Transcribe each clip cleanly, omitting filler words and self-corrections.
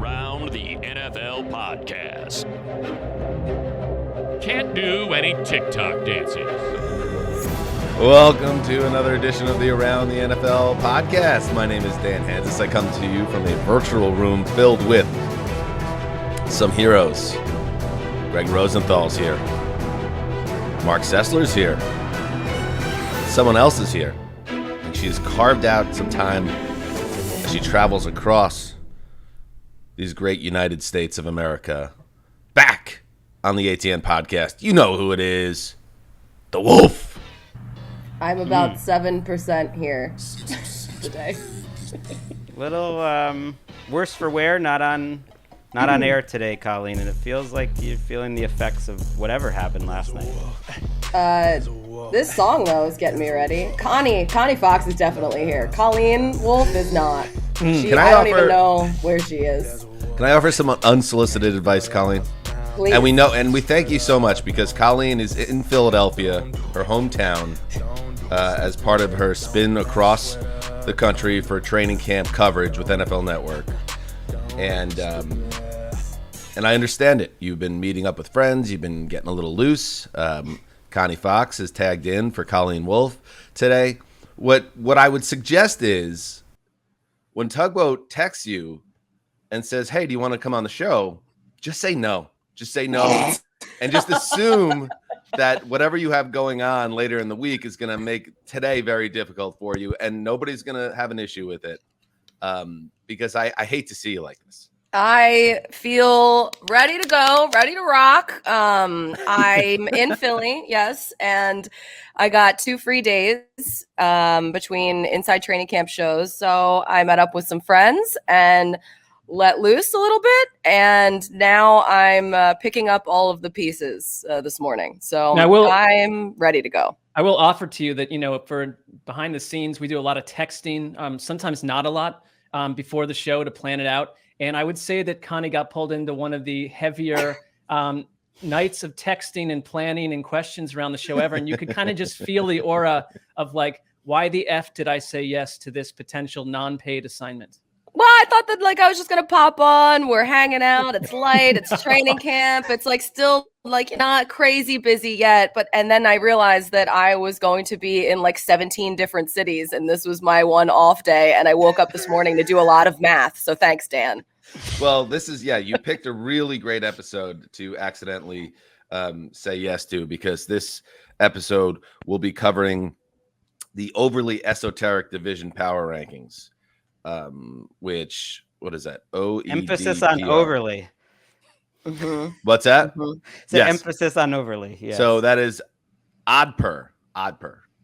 Around the NFL podcast. Can't do any TikTok dances. Welcome to another edition of the Around the NFL podcast. My name is Dan Hansis. I come to you from a virtual room filled with some heroes. Greg Rosenthal's here. Mark Sessler's here. Someone else is here. And she has carved out some time as she travels across these great United States of America. Back on the ATN podcast. You know who it is. The Wolf. I'm about 7% here today. Little worse for wear, not on air today, Colleen, and it feels like you're feeling the effects of whatever happened last night. This song though is getting me ready. Connie Fox is definitely here. Colleen Wolf is not. I don't even know where she is. Can I offer some unsolicited advice, Colleen? Please. And we thank you so much because Colleen is in Philadelphia, her hometown, as part of her spin across the country for training camp coverage with NFL Network. And I understand it. You've been meeting up with friends. You've been getting a little loose. Connie Fox is tagged in for Colleen Wolf today. What I would suggest is when Tugboat texts you and says, hey, do you want to come on the show? Just say no. Just say no. And just assume that whatever you have going on later in the week is going to make today very difficult for you. And nobody's going to have an issue with it because I hate to see you like this. I feel ready to go, ready to rock. I'm in Philly, yes, and I got 2 free days between inside training camp shows. So I met up with some friends and let loose a little bit, and now I'm picking up all of the pieces this morning. So I'm ready to go. I will offer to you that, for behind the scenes, we do a lot of texting, sometimes not a lot before the show to plan it out. And I would say that Connie got pulled into one of the heavier nights of texting and planning and questions around the show ever. And you could kind of just feel the aura of like, why the F did I say yes to this potential non-paid assignment? Well, I thought that I was just going to pop on. We're hanging out. It's light. It's training camp. It's still not crazy busy yet. And then I realized that I was going to be in 17 different cities. And this was my one off day. And I woke up this morning to do a lot of math. So thanks, Dan. Well, you picked a really great episode to accidentally say yes to, because this episode will be covering the overly esoteric division power rankings. Which, what is that? Emphasis on overly. Mm-hmm. What's that? Mm-hmm. Yes. Emphasis on overly. Yes. So that is odd per.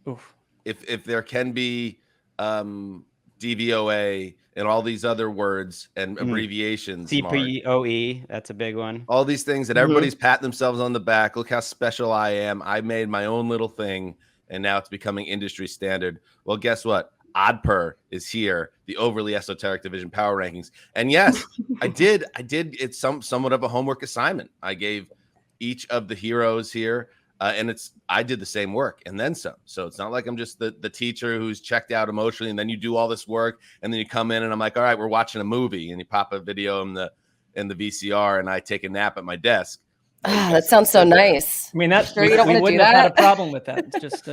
Oof. If there can be DVOA and all these other words and abbreviations. CPOE, that's a big one. All these things that everybody's patting themselves on the back. Look how special I am. I made my own little thing, and now it's becoming industry standard. Well, guess what? Odd per is here, the overly esoteric division power rankings. And yes, I did. It's somewhat of a homework assignment. I gave each of the heroes here, and I did the same work and then some. So it's not like I'm just the teacher who's checked out emotionally, and then you do all this work, and then you come in and I'm like, all right, we're watching a movie, and you pop a video in the VCR, and I take a nap at my desk. That sounds so nice. I mean, that's sure you don't we want to do wouldn't have had a that? problem with that. It's just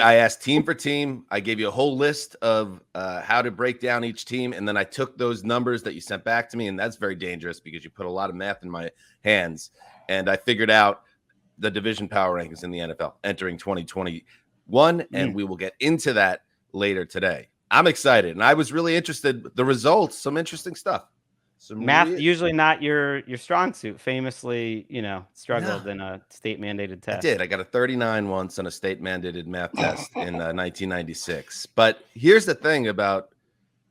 I asked team for team. I gave you a whole list of how to break down each team, and then I took those numbers that you sent back to me, and that's very dangerous because you put a lot of math in my hands, and I figured out the division power rankings in the NFL entering 2021, and we will get into that later today. I'm excited, and I was really interested. The results, some interesting stuff. Math usually not your strong suit. Famously, struggled in a state mandated test. I did. I got a 39 once on a state mandated math test in 1996. But here's the thing about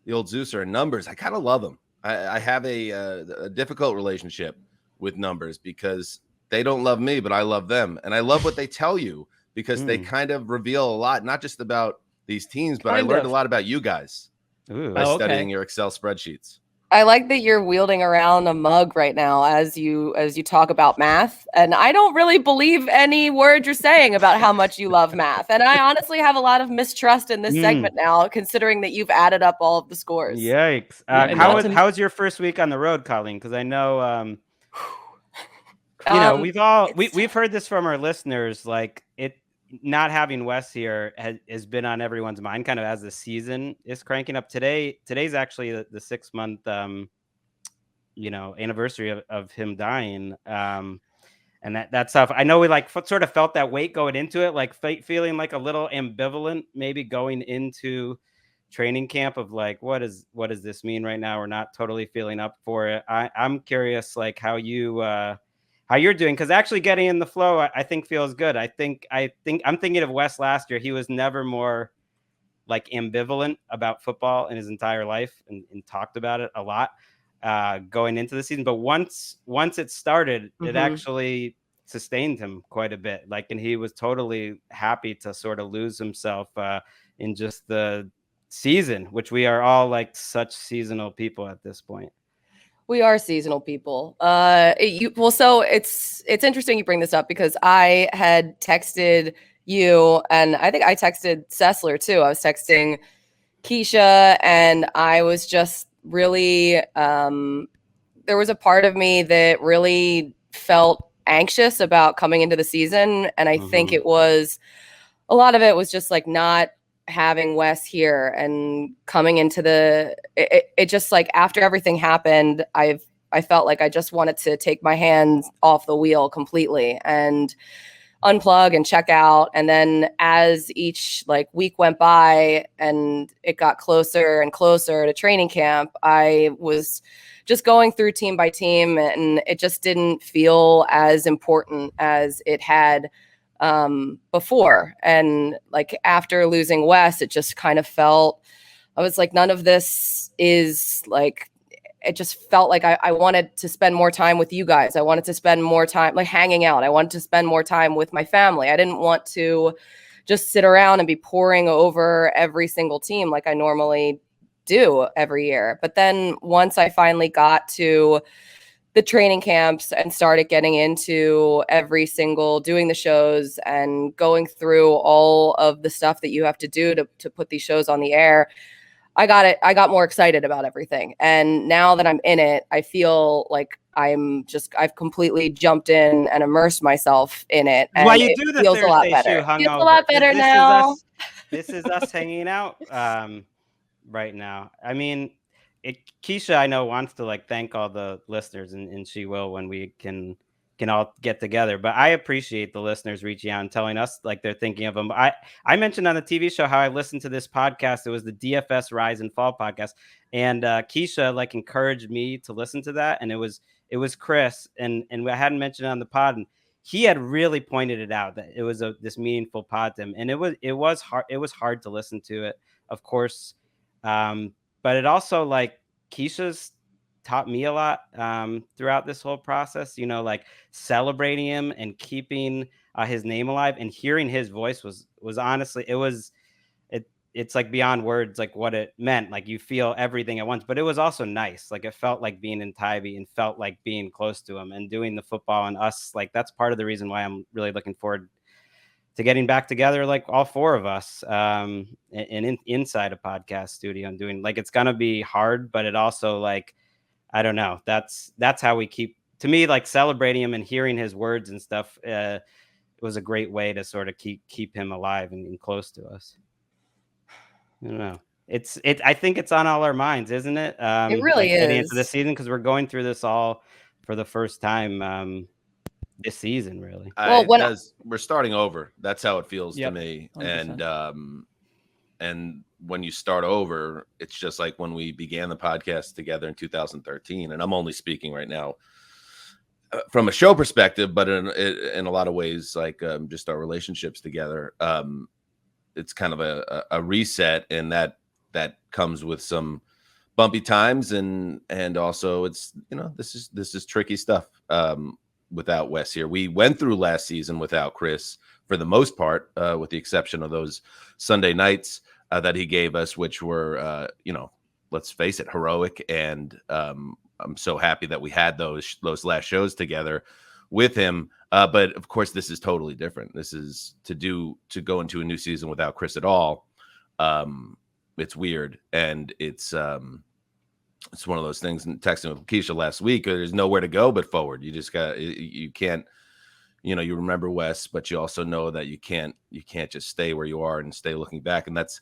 the old Zeuser and numbers. I kind of love them. I have a difficult relationship with numbers because they don't love me, but I love them. And I love what they tell you because they kind of reveal a lot, not just about these teams, but I learned a lot about you guys by studying your Excel spreadsheets. I like that you're wielding around a mug right now as you talk about math, and I don't really believe any word you're saying about how much you love math. And I honestly have a lot of mistrust in this segment now, considering that you've added up all of the scores. Yikes! and How was your first week on the road, Colleen? Because I know, we've heard this from our listeners. Like it, not having Wes here has been on everyone's mind, kind of as the season is cranking up. Today's actually the 6-month, anniversary of him dying. And that's tough. I know we sort of felt that weight going into it, like feeling like a little ambivalent, maybe going into training camp of like, what does this mean right now? We're not totally feeling up for it. I'm curious, like how you're doing, because actually getting in the flow, I think feels good. I'm thinking of Wes last year. He was never more like ambivalent about football in his entire life, and talked about it a lot going into the season. But once it started, it actually sustained him quite a bit. Like, and he was totally happy to sort of lose himself in just the season, which we are all like such seasonal people at this point. We are seasonal people. So it's interesting you bring this up, because I had texted you, and I think I texted Sessler too. I was texting Keisha, and I was just really, there was a part of me that really felt anxious about coming into the season. And I think a lot of it was just like not having Wes here and coming into it just like after everything happened, I felt like I just wanted to take my hands off the wheel completely and unplug and check out. And then as each like week went by and it got closer and closer to training camp, I was just going through team by team, and it just didn't feel as important as it had before. And like after losing Wes, it just kind of felt, I was like, none of this is like, it just felt like I wanted to spend more time with you guys. I wanted to spend more time like hanging out. I wanted to spend more time with my family. I didn't want to just sit around and be poring over every single team like I normally do every year. But then once I finally got to the training camps and started getting into every single, doing the shows and going through all of the stuff that you have to do to put these shows on the air, I got more excited about everything. And now that I'm in it, I feel like I've completely jumped in and immersed myself in it. And well, you do the feels a lot better. It feels a lot better now. This is us hanging out right now. I mean, Keisha, I know, wants to like thank all the listeners, and she will when we can all get together. But I appreciate the listeners reaching out and telling us like they're thinking of them. I mentioned on the TV show how I listened to this podcast. It was the DFS Rise and Fall podcast, and Keisha like encouraged me to listen to that. And it was Chris, and I hadn't mentioned it on the pod, and he had really pointed it out that it was this meaningful pod to him, and it was hard. It was hard to listen to it, of course. But it also like Keisha's taught me a lot throughout this whole process, like celebrating him and keeping his name alive, and hearing his voice was honestly, it's like beyond words, like what it meant. Like you feel everything at once, but it was also nice. Like it felt like being in Tybee and felt like being close to him and doing the football and us. Like that's part of the reason why I'm really looking forward to getting back together, like all four of us, and inside a podcast studio and doing like, it's gonna be hard, but it also like, I don't know. That's how we keep, to me, like celebrating him and hearing his words and stuff. It was a great way to sort of keep him alive and close to us. I don't know. I think it's on all our minds, isn't it? It really is. At the is. end of the season, because we're going through this all for the first time this season, really. Well, we're starting over. That's how it feels to me. 100%. And when you start over, it's just like when we began the podcast together in 2013. And I'm only speaking right now from a show perspective, but in a lot of ways, like just our relationships together, it's kind of a reset, and that comes with some bumpy times, and also it's this is tricky stuff without Wes here. We went through last season without Chris for the most part, with the exception of those Sunday nights that he gave us, which were let's face it, heroic. And I'm so happy that we had those last shows together with him. But of course, this is totally different. This is to go into a new season without Chris at all. It's weird, and it's one of those things. And texting with Keisha last week, there's nowhere to go but forward. You just you can't, you remember Wes, but you also know that you can't just stay where you are and stay looking back. And that's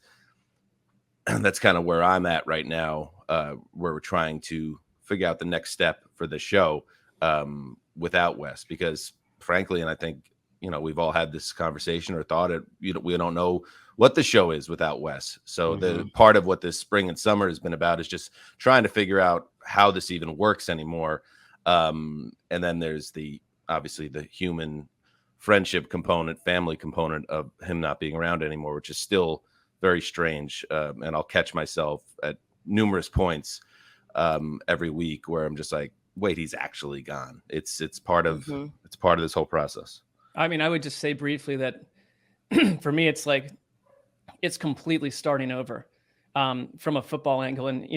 kind of where I'm at right now, where we're trying to figure out the next step for the show without Wes, because frankly, and I think, we've all had this conversation or thought it, we don't know what the show is without Wes. So the part of what this spring and summer has been about is just trying to figure out how this even works anymore. And then there's obviously the human friendship component, family component of him not being around anymore, which is still very strange. And I'll catch myself at numerous points every week where I'm just like, wait, he's actually gone. It's part of this whole process. I mean, I would just say briefly that for me, it's like, it's completely starting over from a football angle. And,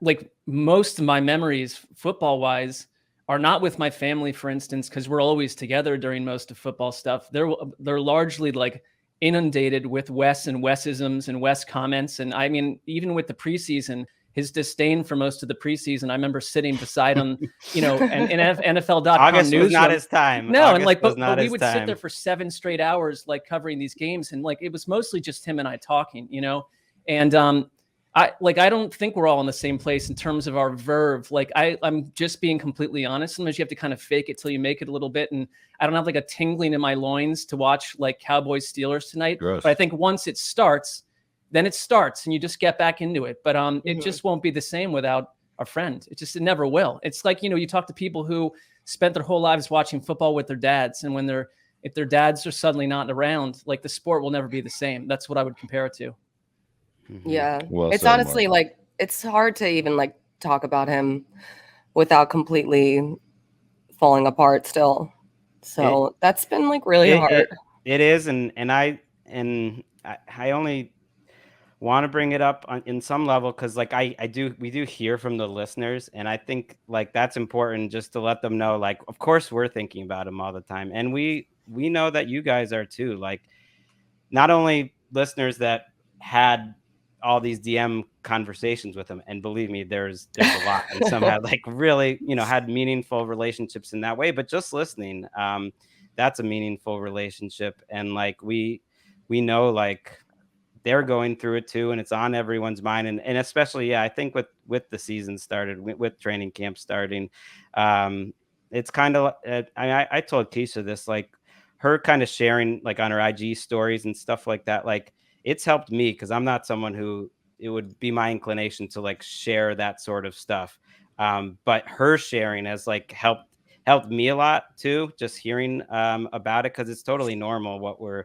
like most of my memories football wise are not with my family, for instance, because we're always together during most of football stuff. They're largely like inundated with Wes and Wesisms and Wes comments. And I mean, even with the preseason, his disdain for most of the preseason, I remember sitting beside him, and NFL.com August news. was not his time. No, August and like, but we would time. sit there for 7 straight hours, like covering these games, and like it was mostly just him and I talking, And I don't think we're all in the same place in terms of our verve. Like I'm just being completely honest. Sometimes you have to kind of fake it till you make it a little bit, and I don't have like a tingling in my loins to watch like Cowboys Steelers tonight. Gross. But I think once it starts, then it starts and you just get back into it. But it just won't be the same without our friend. It never will. It's like, you talk to people who spent their whole lives watching football with their dads. And if their dads are suddenly not around, like the sport will never be the same. That's what I would compare it to. Yeah. Well It's said, honestly Mark. like, it's hard to even like talk about him without completely falling apart still. So that's been like really hard. It is. And I only want to bring it up in some level because like we do hear from the listeners, and I think like that's important just to let them know, like, of course we're thinking about him all the time, and we know that you guys are too. Like, not only listeners that had all these DM conversations with him, and believe me, there's a lot, and some had like really had meaningful relationships in that way, but just listening, that's a meaningful relationship. And like we know like they're going through it too, and it's on everyone's mind. And especially, I think with the season started, with training camp starting, it's kind of, I told Keisha this, like her kind of sharing like on her IG stories and stuff like that, like it's helped me because I'm not someone who it would be my inclination to like share that sort of stuff. But her sharing has like helped me a lot too, just hearing about it, because it's totally normal what we're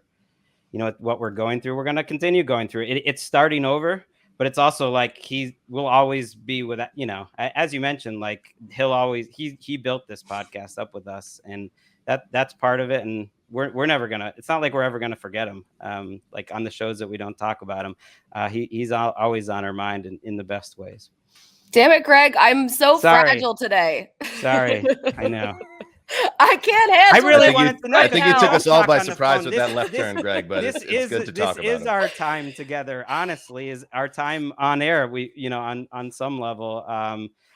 going through. We're going to continue going through it. It's starting over, but it's also like he will always be with that, as you mentioned, like he built this podcast up with us, and that's part of it. And we're never gonna, it's not like we're ever gonna forget him. Like on the shows that we don't talk about him, he's always on our mind in the best ways. Damn it, Greg. I'm so fragile today. Sorry. I know. I can't handle I really it. wanted to know. I think you took us all by On the surprise phone. with that left turn, Greg, but it's good to talk about This is it. our time together, honestly, is our time on air. We, on some level,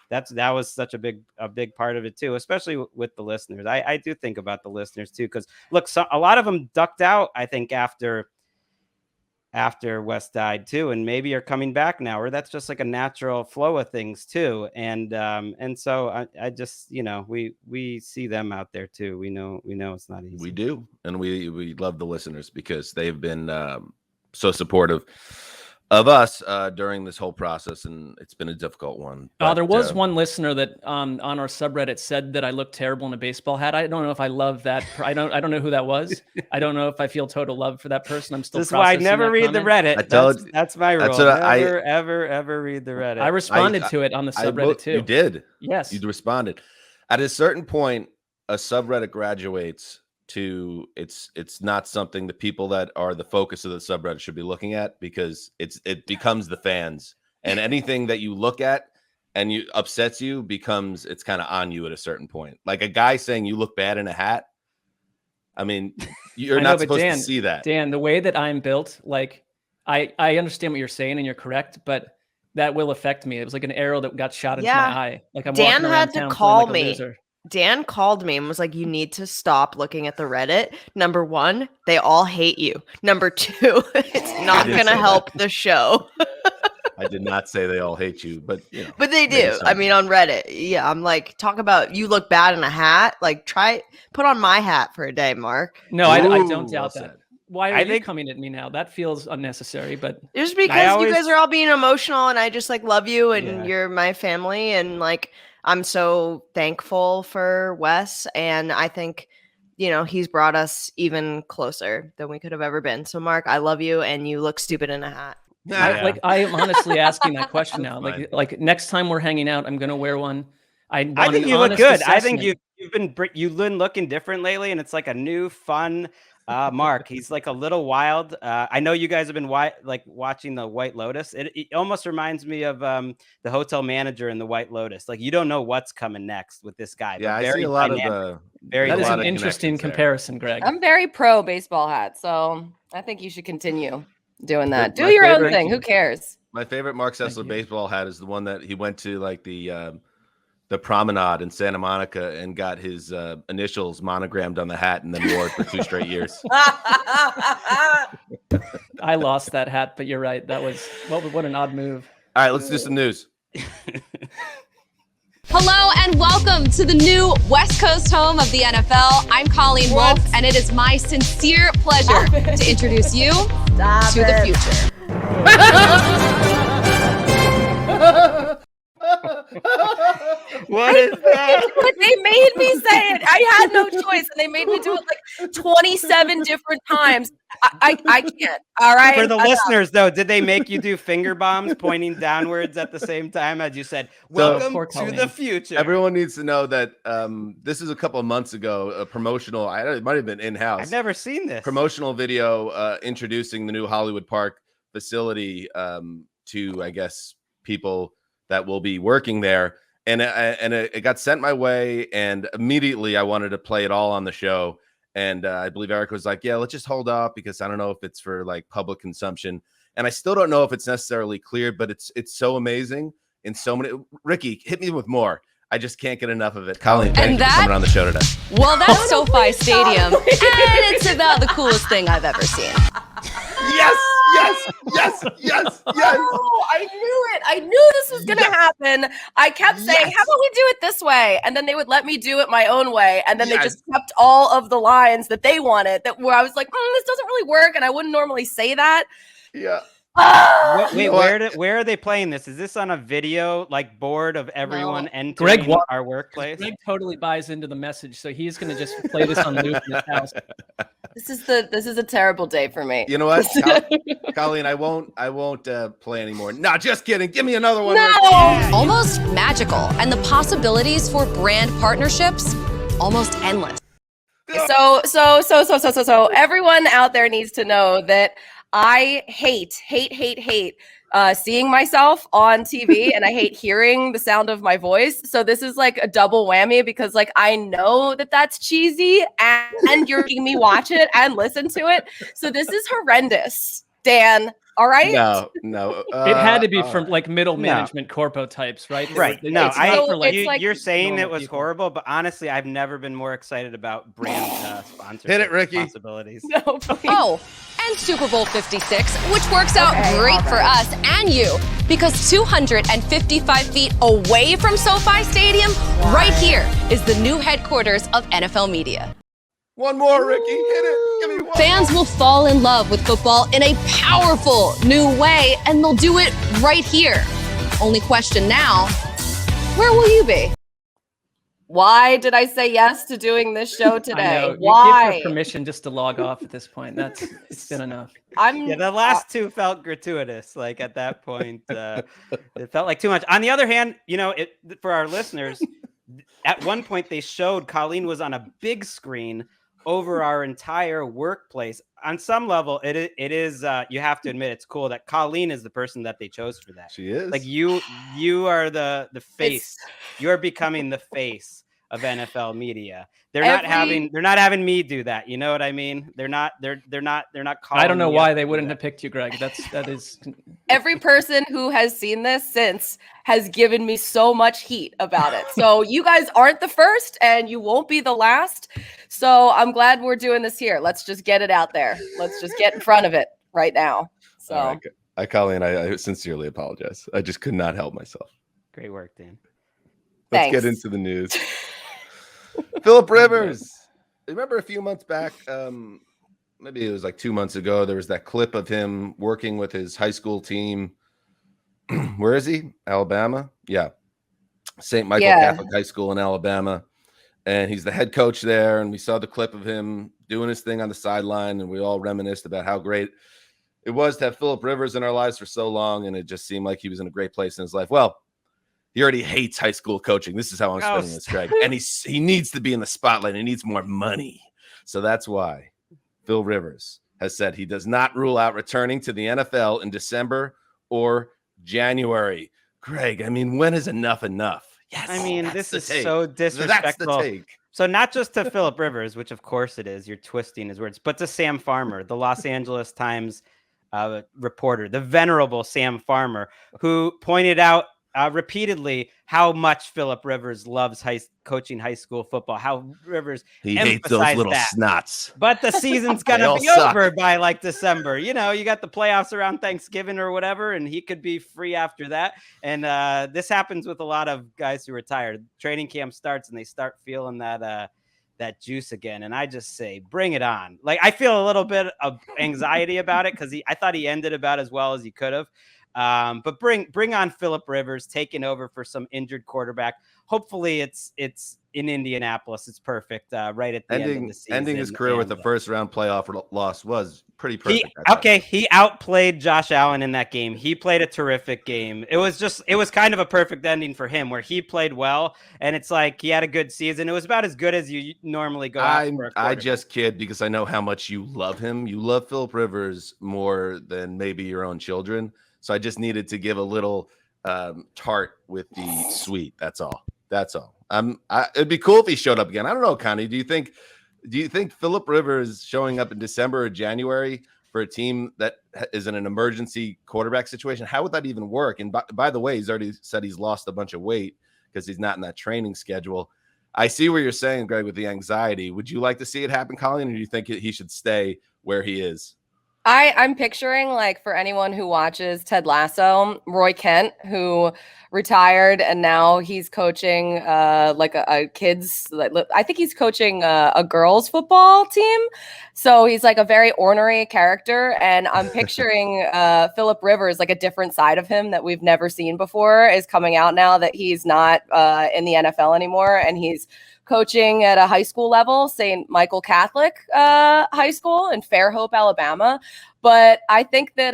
that was such a big part of it too, especially with the listeners. I do think about the listeners too, because look, a lot of them ducked out, I think, after Wes died too, and maybe are coming back now, or that's just like a natural flow of things too. And so I just, we see them out there too. We know it's not easy. We do, and we love the listeners because they've been so supportive of us during this whole process, and it's been a difficult one. There was one listener that on our subreddit said that I look terrible in a baseball hat. I don't know if I love that. I don't know who that was. I don't know if I feel total love for that person. I'm still. This is why I never read the Reddit. That's my rule. Never, ever read the Reddit. I responded to it on the subreddit too. You did? Yes. You responded. At a certain point, a subreddit graduates to it's not something the people that are the focus of the subreddit should be looking at, because it becomes the fans, And anything that you look at and you upsets you becomes it's kind of on you at a certain point. Like a guy saying you look bad in a hat. I mean, you're not supposed to see that. Dan, the way that I'm built, like I understand what you're saying and you're correct, but that will affect me. It was like an arrow that got shot into my eye. Like I'm Dan walking had around to town call feeling like a me. loser. Dan called me and was like, you need to stop looking at the Reddit. Number one, they all hate you. Number two, it's not going to help the show. I did not say they all hate you, but you know. But they do. I mean, on Reddit. Yeah, I'm like, talk about you look bad in a hat. Like, put on my hat for a day, Mark. No, I don't doubt well that. Why are you coming at me now? That feels unnecessary, but just because you guys are all being emotional and I just like love you and you're my family and like I'm so thankful for Wes, and I think, you know, he's brought us even closer than we could have ever been. So, Mark, I love you, and you look stupid in a hat. I am honestly asking that question now. Like next time we're hanging out, I'm gonna wear one. I think you look good. I think you've been looking different lately, and it's like a new fun Mark. He's like a little wild. I know you guys have been watching the White Lotus. It almost reminds me of the hotel manager in the White Lotus. Like you don't know what's coming next with this guy. Yeah, I see a lot of that is an interesting comparison, Greg. I'm very pro baseball hat, so I think you should continue doing that. Do your own thing. Who cares? My favorite Mark Sessler baseball hat is the one that he went to like the promenade in Santa Monica and got his initials monogrammed on the hat and then wore it for 2 straight years. I lost that hat, but you're right. That was what an odd move. All right, let's do some news. Hello and welcome to the new West Coast home of the NFL. I'm Colleen Wolfe, and it is my sincere pleasure to introduce you to the future. What is that? They made me say it. I had no choice, and they made me do it like 27 different times. I can't. All right. For the listeners, though, did they make you do finger bombs pointing downwards at the same time as you said, "Welcome to the future"? Everyone needs to know that this is a couple of months ago. A promotional. It might have been in-house. I've never seen this promotional video introducing the new Hollywood Park facility to, I guess, people that will be working there, and it got sent my way, and immediately I wanted to play it all on the show, and I believe Eric was like, yeah, let's just hold off because I don't know if it's for like public consumption, and I still don't know if it's necessarily cleared, but it's so amazing in so many. Ricky, hit me with more. I just can't get enough of it. Colleen, thank you for coming on the show today. Well, that's SoFi Stadium, and it's about the coolest thing I've ever seen. Yes. Oh, I knew it. I knew this was going to happen. I kept saying, how about we do it this way? And then they would let me do it my own way. And then they just kept all of the lines that they wanted where I was like, this doesn't really work. And I wouldn't normally say that. Yeah. Wait, where are they playing this? Is this on a video like board of everyone entering our workplace? Greg totally buys into the message, so he's going to just play this on loop in his house. This is a terrible day for me. You know what, Colleen? I won't play anymore. No, just kidding. Give me another one. No, almost magical, and the possibilities for brand partnerships almost endless. So everyone out there needs to know that I hate seeing myself on TV, and I hate hearing the sound of my voice. So this is like a double whammy because like I know that that's cheesy, and you're making me watch it and listen to it. So this is horrendous, Dan. All right. No. It had to be from like middle management corpo types, right? Right. No, you're saying it was horrible, but honestly, I've never been more excited about brand sponsorship. Hit it, Ricky. Possibilities. No, Oh, and Super Bowl 56, which works out great for us and you, because 255 feet away from SoFi Stadium, right here is the new headquarters of NFL Media. One more, Ricky. Hit it. Give me one. Fans will fall in love with football in a powerful new way, and they'll do it right here. Only question now, where will you be? Why did I say yes to doing this show today? I know. Why? You give her permission just to log off at this point. It's been enough. The last two felt gratuitous. Like at that point, it felt like too much. On the other hand, for our listeners, at one point they showed Colleen was on a big screen over our entire workplace. On some level, it is you have to admit it's cool that Colleen is the person that they chose for that. She is. Like you are the face. You're becoming the face of NFL media. They're not having me do that. You know what I mean? They're not calling I don't know me why up they to do wouldn't that. have picked you, Greg. That is Every person who has seen this since has given me so much heat about it. So you guys aren't the first and you won't be the last. So I'm glad we're doing this here. Let's just get it out there. Let's just get in front of it right now. So All right, Colleen, I sincerely apologize. I just could not help myself. Great work, Dan. Let's get into the news. Philip Rivers. Remember a few months back, maybe it was like 2 months ago, there was that clip of him working with his high school team. Where is he? Alabama? Yeah. St. Michael Catholic High School in Alabama. And he's the head coach there. And we saw the clip of him doing his thing on the sideline. And we all reminisced about how great it was to have Philip Rivers in our lives for so long. And it just seemed like he was in a great place in his life. Well, he already hates high school coaching. This is how I'm spending this, Craig. And he needs to be in the spotlight. He needs more money. So that's why Phil Rivers has said he does not rule out returning to the NFL in December or January. Craig, I mean, when is enough enough? Yes, I mean, this is take. so disrespectful. That's the take. So not just to Philip Rivers, which of course it is, you're twisting his words, but to Sam Farmer, the Los Angeles Times reporter, the venerable Sam Farmer, who pointed out repeatedly how much Philip Rivers loves coaching high school football, how Rivers he hates those little snots. But the season's gonna be over by like December. You know, you got the playoffs around Thanksgiving or whatever, and he could be free after that. And this happens with a lot of guys who retire. Training camp starts and they start feeling that juice again. And I just say, bring it on. Like, I feel a little bit of anxiety about it because I thought he ended about as well as he could have. But bring on Philip Rivers taking over for some injured quarterback. Hopefully it's in Indianapolis. It's perfect. Right at the end of the season. Ending his career with a first round playoff loss was pretty perfect. He outplayed Josh Allen in that game. He played a terrific game. It was kind of a perfect ending for him where he played well. And it's like, he had a good season. It was about as good as you normally go out for. I just kid because I know how much you love him. You love Philip Rivers more than maybe your own children. So I just needed to give a little tart with the sweet. That's all. It'd be cool if he showed up again. I don't know, Connie. Do you think Philip Rivers showing up in December or January for a team that is in an emergency quarterback situation, how would that even work? And by the way, he's already said he's lost a bunch of weight because he's not in that training schedule. I see what you're saying, Greg, with the anxiety. Would you like to see it happen, Colleen, or do you think he should stay where he is? I'm picturing, like, for anyone who watches Ted Lasso, Roy Kent, who retired and now he's coaching like a kids. I think he's coaching a girls football team. So he's like a very ornery character, and I'm picturing Philip Rivers, like a different side of him that we've never seen before, is coming out now that he's not in the NFL anymore, and he's coaching at a high school level, St. Michael Catholic High School in Fairhope, Alabama. But I think that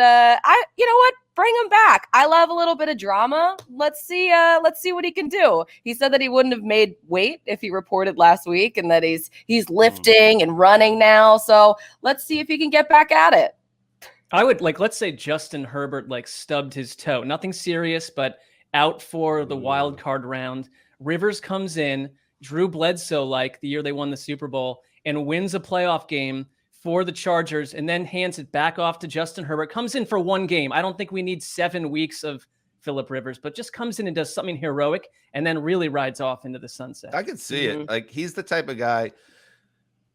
you know what? Bring him back. I love a little bit of drama. Let's see what he can do. He said that he wouldn't have made weight if he reported last week, and that he's lifting and running now. So let's see if he can get back at it. I would let's say Justin Herbert stubbed his toe. Nothing serious, but out for the wild card round. Rivers comes in, Drew Bledsoe the year they won the Super Bowl, and wins a playoff game for the Chargers, and then hands it back off to Justin Herbert. Comes in for one game. I don't think we need 7 weeks of Philip Rivers, but just comes in and does something heroic and then really rides off into the sunset. I could see it. Like, he's the type of guy,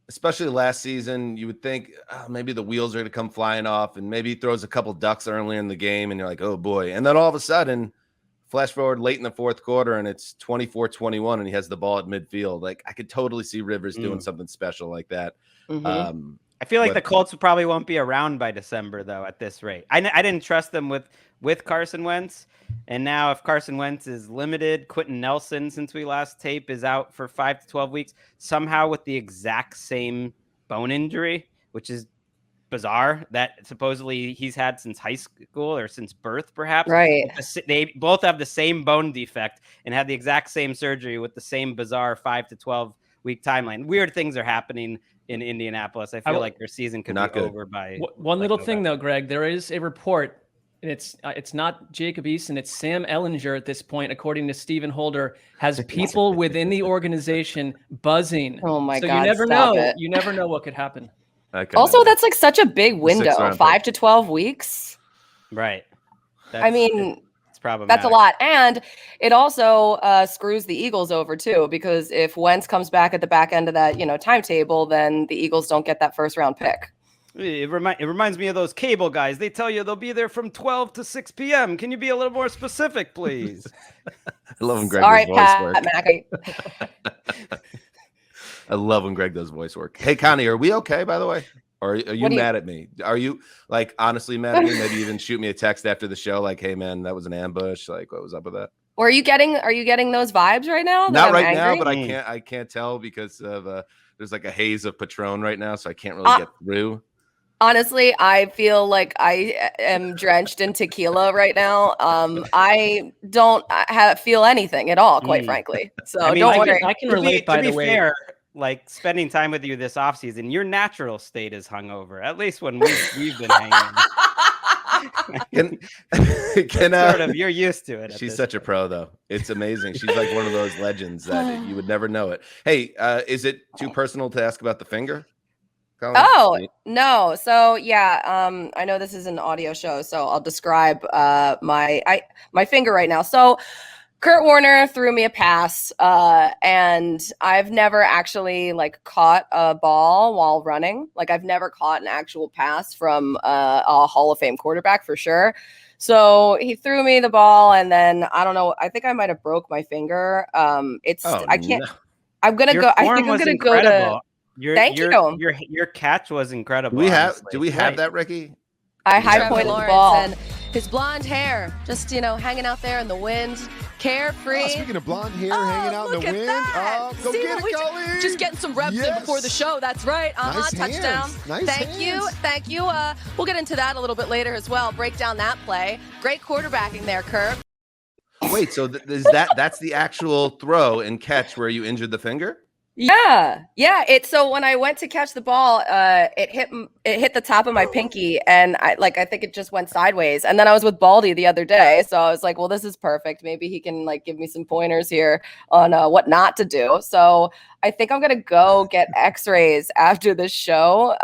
especially last season, you would think maybe the wheels are going to come flying off, and maybe he throws a couple ducks early in the game, and you're like, oh boy. And then all of a sudden, flash forward late in the fourth quarter, and it's 24-21, and he has the ball at midfield. Like, I could totally see Rivers doing something special like that. I feel like the Colts probably won't be around by December, though, at this rate. I didn't trust them with Carson Wentz. And now if Carson Wentz is limited, Quentin Nelson, since we last tape, is out for 5 to 12 weeks, somehow with the exact same bone injury, which is bizarre, that supposedly he's had since high school or since birth, perhaps. Right. They both have the same bone defect and had the exact same surgery with the same bizarre 5 to 12 week timeline. Weird things are happening in Indianapolis. I feel like their season could Not be good. over by one little thing though, Greg. There is a report. And it's not Jacob Eason, it's Sam Ellinger at this point, according to Stephen Holder, has people within the organization buzzing. Oh my God! God! You never stop know. It. You never know what could happen. Also, that's like such a big window, 5 to 12 weeks. Right. It's problematic. That's a lot, and it also screws the Eagles over too, because if Wentz comes back at the back end of that timetable, then the Eagles don't get that first round pick. It reminds me of those cable guys. They tell you they'll be there from 12 to 6 p.m. Can you be a little more specific, please? I love when Greg Sorry, does voice work. Pat I love when Greg does voice work. Hey, Connie, are we okay, by the way? Or are you mad at me? Are you like honestly mad at me? Maybe even shoot me a text after the show, like, "Hey, man, that was an ambush." Like, what was up with that? Or are you getting those vibes right now? Not right now, but I can't tell because of there's like a haze of Patron right now, so I can't really get through. Honestly, I feel like I am drenched in tequila right now. I don't feel anything at all, quite frankly. So don't worry. I can relate. By the way, fair, like spending time with you this offseason, your natural state is hungover. At least when we've been hanging. Sort of, you're used to it. She's such a pro, though. It's amazing. She's like one of those legends that you would never know it. Hey, is it too personal to ask about the finger? Colleen? Oh, no. So yeah, I know this is an audio show, so I'll describe my finger right now. So Kurt Warner threw me a pass, and I've never actually like caught a ball while running. Like I've never caught an actual pass from a Hall of Fame quarterback for sure. So he threw me the ball, and then I don't know. I think I might have broke my finger. I can't. No. I'm gonna go. I think I'm gonna go to. Thank you. Your catch was incredible. Do we have that, Ricky? I high pointed the ball. And his blonde hair just, hanging out there in the wind, carefree. Oh, speaking of blonde hair hanging out in the wind. Go See get it, Colleen. Just getting some reps in before the show. That's right. Nice touchdown. Nice Thank you. We'll get into that a little bit later as well. Break down that play. Great quarterbacking there, Kurt. Wait, so that's the actual throw and catch where you injured the finger? Yeah. So when I went to catch the ball, it hit the top of my pinky, and I think it just went sideways. And then I was with Baldy the other day, so I was like, well, this is perfect. Maybe he can give me some pointers here on what not to do. So I think I'm gonna go get X-rays after the show,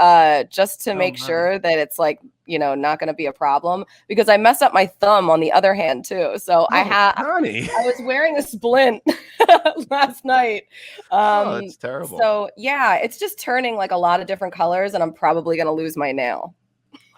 just to make sure that it's not gonna be a problem, because I messed up my thumb on the other hand too. So I was wearing a splint last night. That's terrible. So yeah, it's just turning like a lot of different colors, and I'm probably gonna lose my nail.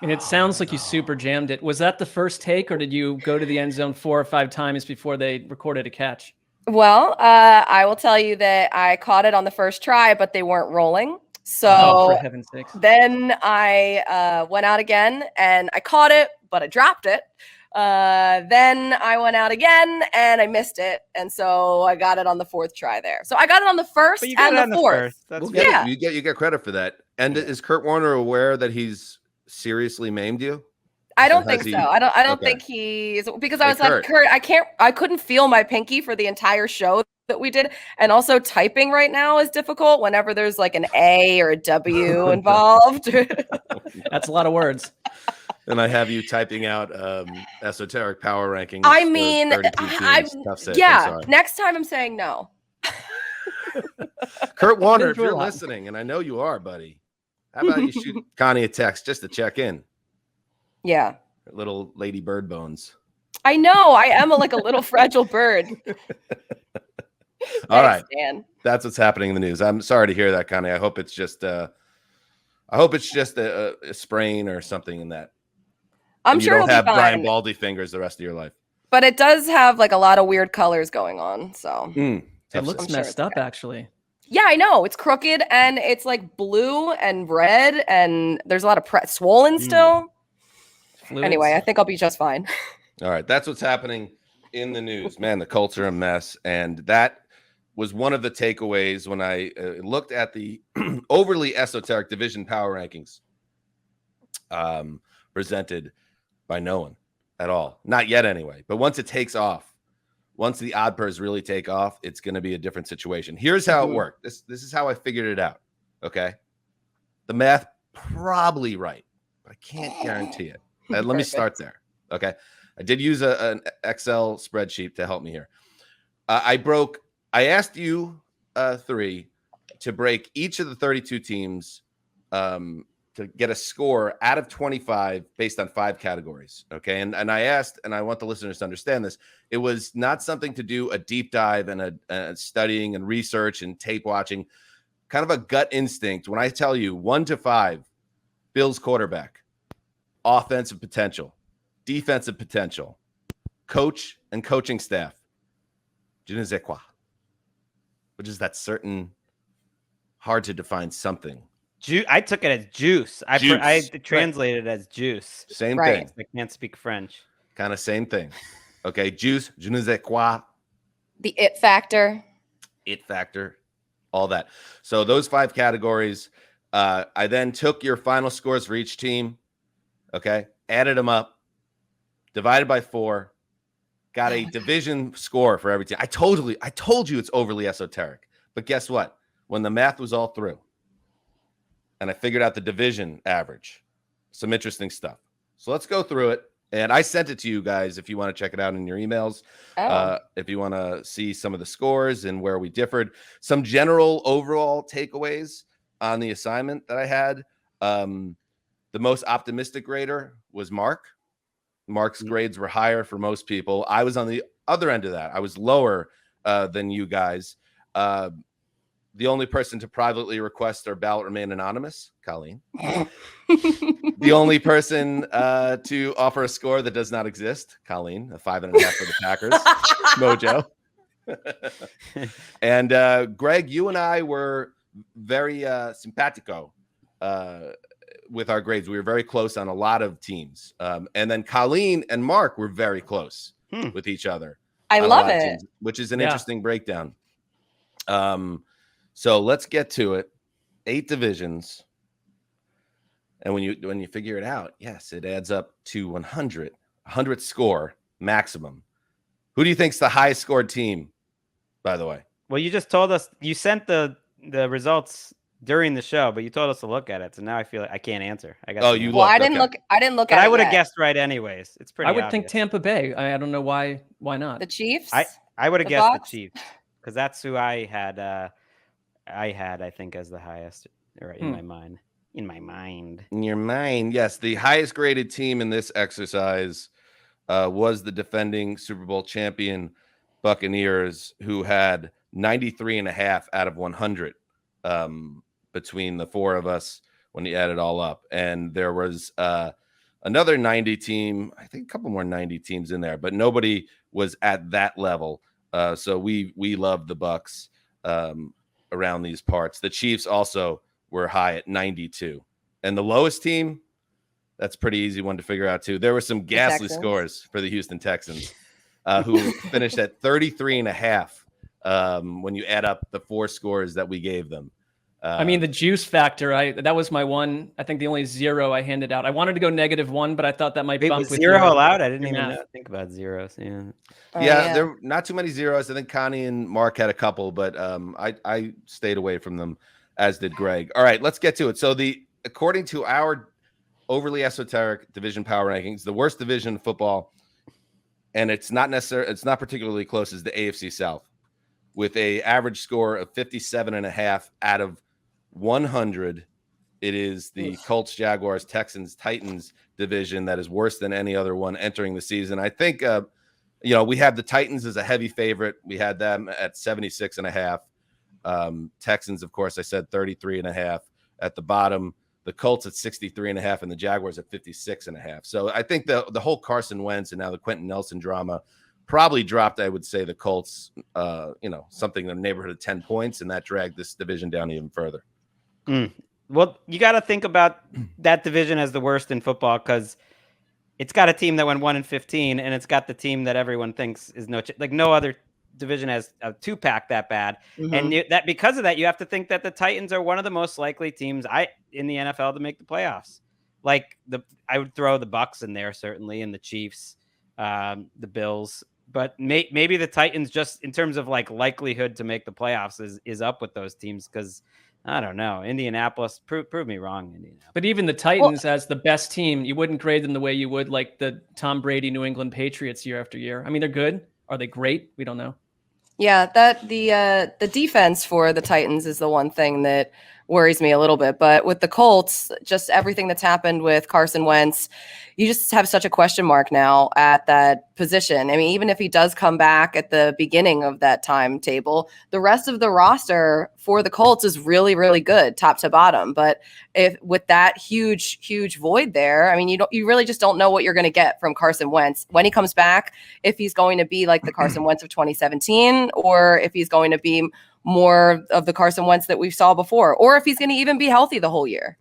And it sounds like you super jammed it. Was that the first take, or did you go to the end zone 4 or 5 times before they recorded a catch? Well, I will tell you that I caught it on the first try, but they weren't rolling. So for heaven's sakes. Then I went out again, and I caught it, but I dropped it. Then I went out again, and I missed it, and so I got it on the 4th try there. So I got it on the 1st and the 4th. You get credit for that. And is Kurt Warner aware that he's seriously maimed you? I don't think so. I don't think he's, because I was like, Kurt, I couldn't feel my pinky for the entire show that we did. And also typing right now is difficult whenever there's like an A or a W involved. That's a lot of words. And I have you typing out esoteric power rankings. I mean, next time I'm saying no. Kurt Warner, if you're listening, and I know you are, buddy, how about you shoot Connie a text just to check in? Yeah. Little lady bird bones. I know. I am a little fragile bird. All right. Dan. That's what's happening in the news. I'm sorry to hear that, Connie. I hope it's just a sprain or something in that. I'm sure you don't have Brian Baldy fingers the rest of your life. But it does have a lot of weird colors going on. So it looks messed up, actually. Yeah, I know. It's crooked, and it's blue and red, and there's a lot of swollen still. Fluids. Anyway, I think I'll be just fine. All right. That's what's happening in the news. Man, the Colts are a mess. And that was one of the takeaways when I looked at the overly esoteric division power rankings presented by no one at all. Not yet, anyway. But once it takes off, once the odd pairs really take off, it's going to be a different situation. Here's how it worked. This is how I figured it out. Okay. The math probably right, but I can't guarantee it. Let me start there. Okay. I did use an Excel spreadsheet to help me here. I asked you three to break each of the 32 teams to get a score out of 25 based on 5 categories. Okay. And I asked, and I want the listeners to understand this, it was not something to do a deep dive and a studying and research and tape watching, kind of a gut instinct. When I tell you 1 to 5, Bills quarterback, offensive potential, defensive potential, coach and coaching staff, je ne sais quoi, which is that certain hard to define something. I took it as juice. I translated it as juice. Same thing. I can't speak French. Kind of same thing. Okay, juice, je ne sais quoi. The it factor. It factor, all that. So those 5 categories. I then took your final scores for each team. Okay, added them up, divided by 4, got a division score for every team. I told you it's overly esoteric. But guess what? When the math was all through, and I figured out the division average, some interesting stuff. So let's go through it. And I sent it to you guys if you want to check it out in your emails. If you want to see some of the scores and where we differed. Some general overall takeaways on the assignment that I had. The most optimistic grader was Mark. Mark's grades were higher for most people. I was on the other end of that. I was lower than you guys. The only person to privately request their ballot remain anonymous, Colleen. The only person to offer a score that does not exist, Colleen, a 5.5 for the Packers, Mojo. And Greg, you and I were very simpatico with our grades. We were very close on a lot of teams. And then Colleen and Mark were very close with each other. I love it. Teams, which is an interesting breakdown. So let's get to it. 8 divisions. And when you figure it out, yes, it adds up to 100 score maximum. Who do you think's the highest scored team, by the way? Well, you just told us, you sent the results during the show, but you told us to look at it. So now I feel like I can't answer. I got I didn't look at it. I would have guessed right anyways. It's pretty I would think Tampa Bay. I don't know why not. The Chiefs? I would have guessed the Chiefs because that's who I had, I think, as the highest in my mind. In your mind, yes. The highest graded team in this exercise was the defending Super Bowl champion Buccaneers, who had 93.5 out of 100 between the 4 of us when you add it all up. And there was another 90 team, I think a couple more 90 teams in there, but nobody was at that level. So we love the Bucs around these parts. The Chiefs also were high at 92. And the lowest team, that's pretty easy one to figure out too. There were some ghastly scores for the Houston Texans, who finished at 33.5 when you add up the 4 scores that we gave them. I mean, the juice factor, that was my one, I think the only 0 I handed out. I wanted to go -1, but I thought that might bump with 0 allowed. I didn't even think about zeros. Yeah, there were not too many zeros. I think Connie and Mark had a couple, but I stayed away from them, as did Greg. All right, let's get to it. So according to our overly esoteric division power rankings, the worst division in football, and it's not particularly close, is the AFC South, with a average score of 57.5 out of 100. It is the Colts, Jaguars, Texans, Titans division that is worse than any other one entering the season. I think, we have the Titans as a heavy favorite. We had them at 76.5. Texans, of course, I said 33.5 at the bottom. The Colts at 63.5 and the Jaguars at 56.5. So I think the whole Carson Wentz and now the Quentin Nelson drama probably dropped, I would say, the Colts, something in the neighborhood of 10 points, and that dragged this division down even further. Well, you got to think about that division as the worst in football because it's got a team that went 1-15, and it's got the team that everyone thinks is no other division has a 2-pack that bad. And that because of that, you have to think that the Titans are one of the most likely teams in the NFL to make the playoffs. I would throw the Bucs in there certainly, and the Chiefs, the Bills. But maybe the Titans, just in terms of like likelihood to make the playoffs, is up with those teams, because I don't know. Indianapolis, prove me wrong, Indianapolis. But even the Titans, as the best team, you wouldn't grade them the way you would like the Tom Brady New England Patriots year after year. I mean, they're good. Are they great? We don't know. Yeah, that the defense for the Titans is the one thing that worries me a little bit. But with the Colts, just everything that's happened with Carson Wentz, you just have such a question mark now at that position. I mean, even if he does come back at the beginning of that timetable, the rest of the roster for the Colts is really, really good, top to bottom. But if with that huge void there, I mean, you really just don't know what you're going to get from Carson Wentz when he comes back, if he's going to be like the Carson Wentz of 2017, or if he's going to be more of the Carson Wentz that we saw before, or if he's going to even be healthy the whole year.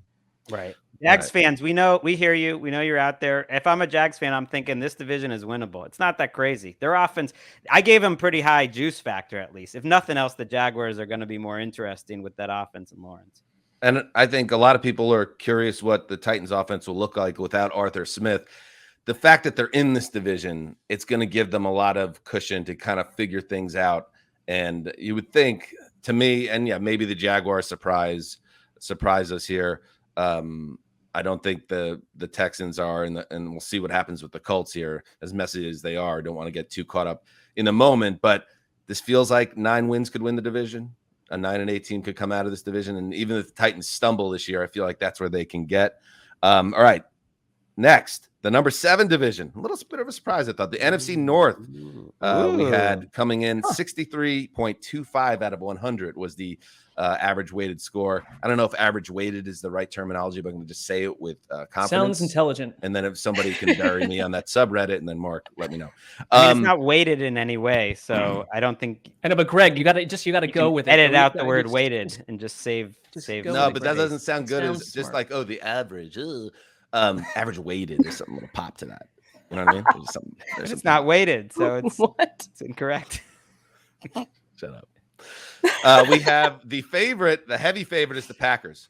Right. Jags fans, we hear you. We know you're out there. If I'm a Jags fan, I'm thinking this division is winnable. It's not that crazy. Their offense, I gave them pretty high juice factor, at least. If nothing else, the Jaguars are going to be more interesting with that offense and Lawrence. And I think a lot of people are curious what the Titans offense will look like without Arthur Smith. The fact that they're in this division, it's going to give them a lot of cushion to kind of figure things out. And you would think, to me, and yeah, maybe the Jaguars surprise us here. I don't think the Texans are, and we'll see what happens with the Colts here, as messy as they are. Don't want to get too caught up in the moment, but this feels like 9 wins could win the division. A 9-8 team could come out of this division, and even if the Titans stumble this year, I feel like that's where they can get. All right, next, the number 7 division. A little bit of a surprise, I thought. The NFC North, we had coming in 63.25 out of 100 was the average weighted score. I don't know if average weighted is the right terminology, but I'm going to just say it with confidence. Sounds intelligent. And then if somebody can bury me on that subreddit, and then Mark, let me know. I mean, it's not weighted in any way, so I don't think. I know, but Greg, you got to go with it. Edit out the word weighted and just save. No, but that doesn't sound good. It's just like, oh, the average. Average weighted. There's something little pop to that. You know what I mean? It's not weighted, so it's What? It's incorrect. Shut up. We have the heavy favorite is the Packers.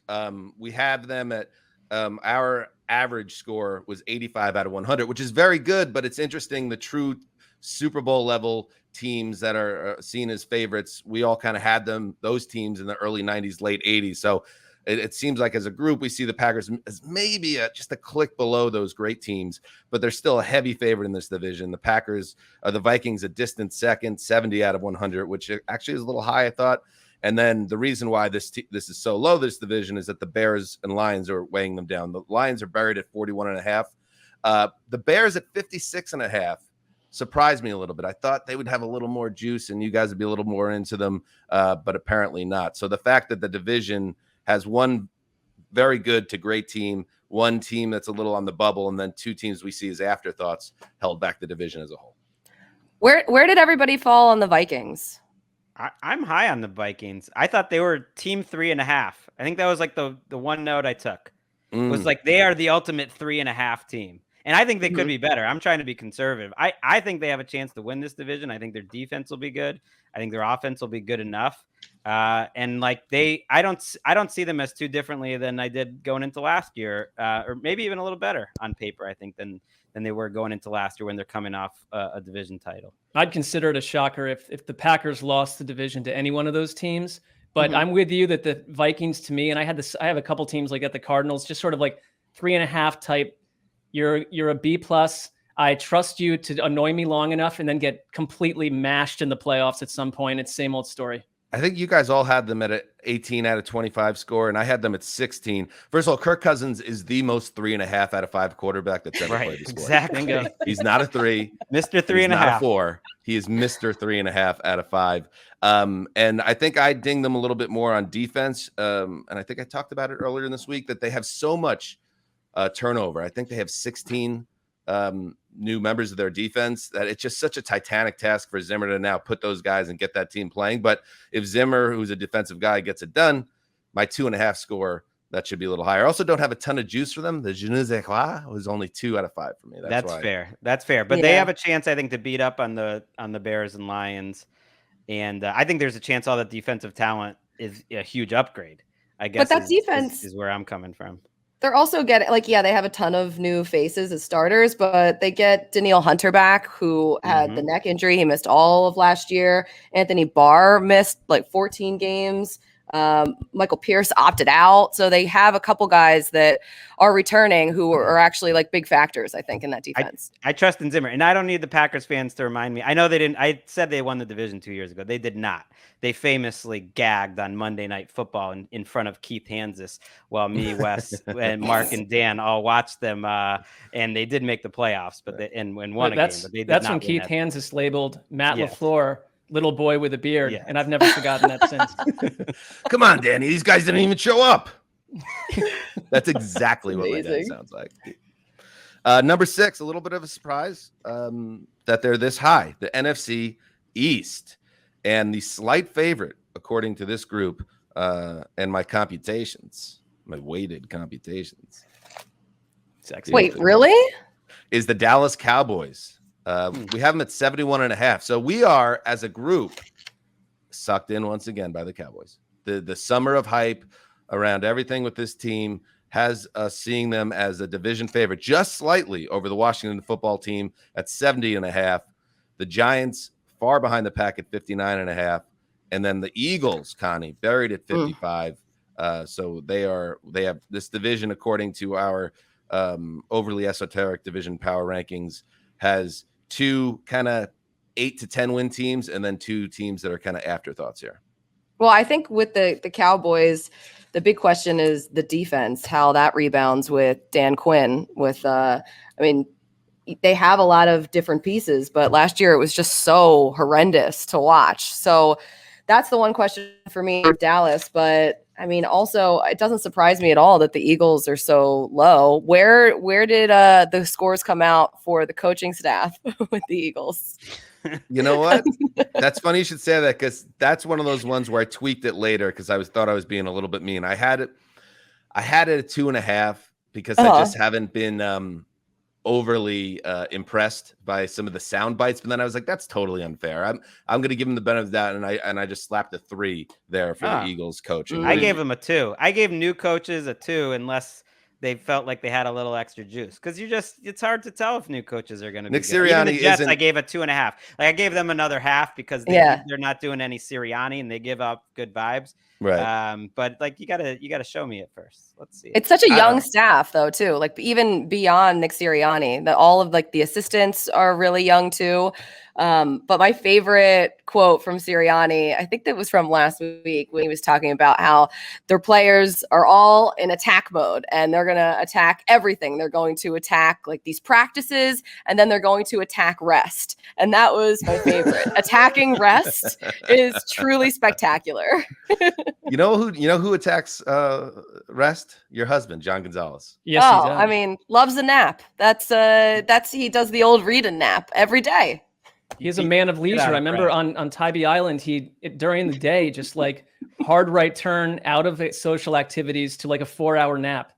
We have them at our average score was 85 out of 100, which is very good, but it's interesting. The true Super Bowl level teams that are seen as favorites, we all kind of had those teams in the early 90s, late 80s. So it seems like as a group, we see the Packers as maybe just a click below those great teams, but they're still a heavy favorite in this division. The Packers are the Vikings, a distant second, 70 out of 100, which actually is a little high, I thought. And then the reason why this is so low, this division, is that the Bears and Lions are weighing them down. The Lions are buried at 41.5. The Bears at 56.5 surprised me a little bit. I thought they would have a little more juice and you guys would be a little more into them, but apparently not. So the fact that the division has one very good to great team, one team that's a little on the bubble, and then 2 teams we see as afterthoughts held back the division as a whole. Where did everybody fall on the Vikings? I'm high on the Vikings. I thought they were team 3.5. I think that was like the one note I took. Was like they are the ultimate 3.5 team. And I think they could be better. I'm trying to be conservative. I think they have a chance to win this division. I think their defense will be good. I think their offense will be good enough. And like I don't see them as too differently than I did going into last year, or maybe even a little better on paper, I think, than they were going into last year when they're coming off a division title. I'd consider it a shocker if the Packers lost the division to any one of those teams. But I'm with you that the Vikings, to me, and I have a couple teams like at the Cardinals, just sort of like 3.5 type. You're a B+. I trust you to annoy me long enough and then get completely mashed in the playoffs at some point. It's same old story. I think you guys all had them at an 18 out of 25 score, and I had them at 16. First of all, Kirk Cousins is the most 3.5 out of 5 quarterback that's ever played the sport. Exactly. He's not a 3. Mr. 3.5. He's not a 4. He is Mr. 3.5 out of 5. And I think I dinged them a little bit more on defense. And I think I talked about it earlier in this week that they have so much turnover. I think they have 16 new members of their defense that it's just such a titanic task for Zimmer to now put those guys and get that team playing. But if Zimmer, who's a defensive guy, gets it done, my 2.5 score, that should be a little higher. I also don't have a ton of juice for them. The je ne sais quoi was only 2 out of 5 for me. That's fair. That's fair. But they have a chance, I think, to beat up on the Bears and Lions. And I think there's a chance all the defensive talent is a huge upgrade, I guess. But that defense is where I'm coming from. they're also getting they have a ton of new faces as starters, but they get Danielle Hunter back, who had the neck injury. He missed all of last year. Anthony Barr missed 14 games. Michael Pierce opted out. So they have a couple guys that are returning who are actually big factors, I think, in that defense. I trust in Zimmer, and I don't need the Packers fans to remind me. I know they didn't. I said they won the division 2 years ago. They did not. They famously gagged on Monday Night Football in front of Keith Hansis while me, Wes, and Mark and Dan all watched them. And they did make the playoffs, but and won a game. But they did that's not when win Keith that. Hansis labeled Matt LaFleur little boy with a beard, and I've never forgotten that since. Come on, Danny. These guys didn't even show up. That's exactly what my dad sounds like. Number 6, a little bit of a surprise that they're this high. The NFC East, and the slight favorite, according to this group and my computations, my weighted computations. Wait, really? Is the Dallas Cowboys. We have them at 71.5. So we are, as a group, sucked in once again by the Cowboys. The summer of hype around everything with this team has us seeing them as a division favorite just slightly over the Washington football team at 70.5. The Giants far behind the pack at 59.5. And then the Eagles, Connie, buried at 55. So they have this division, according to our overly esoteric division power rankings, has 2 kind of 8 to 10 win teams, and then 2 teams that are kind of afterthoughts here. Well, I think with the Cowboys, the big question is the defense, how that rebounds with Dan Quinn. They have a lot of different pieces, but last year it was just so horrendous to watch. So that's the one question for me with Dallas. But also, it doesn't surprise me at all that the Eagles are so low. Where did the scores come out for the coaching staff with the Eagles? You know what? That's funny you should say that, because that's one of those ones where I tweaked it later because I thought I was being a little bit mean. I had it at 2.5 because I just haven't been overly impressed by some of the sound bites, but then I was like, that's totally unfair. I'm going to give them the benefit of that, and I just slapped a 3 there for the Eagles coaching. I gave them a 2. I gave new coaches a 2 unless they felt like they had a little extra juice, because it's hard to tell if new coaches are going to be Nick good. Sirianni. Even the Jets, I gave a 2.5. I gave them another half because they're not doing any Sirianni and they give up good vibes. Right. But you gotta show me it first. Let's see. It's such a young staff though, too. Even beyond Nick Sirianni, all of the assistants are really young too. But my favorite quote from Sirianni, I think that was from last week when he was talking about how their players are all in attack mode and they're going to attack everything. They're going to attack these practices, and then they're going to attack rest. And that was my favorite. Attacking rest is truly spectacular. You know who attacks rest? Your husband, John Gonzalez. Yes, he does. Loves a nap. That's he does the old read and nap every day. He is a man of leisure. I remember on Tybee Island, during the day, just hard right turn out of social activities to a 4-hour nap.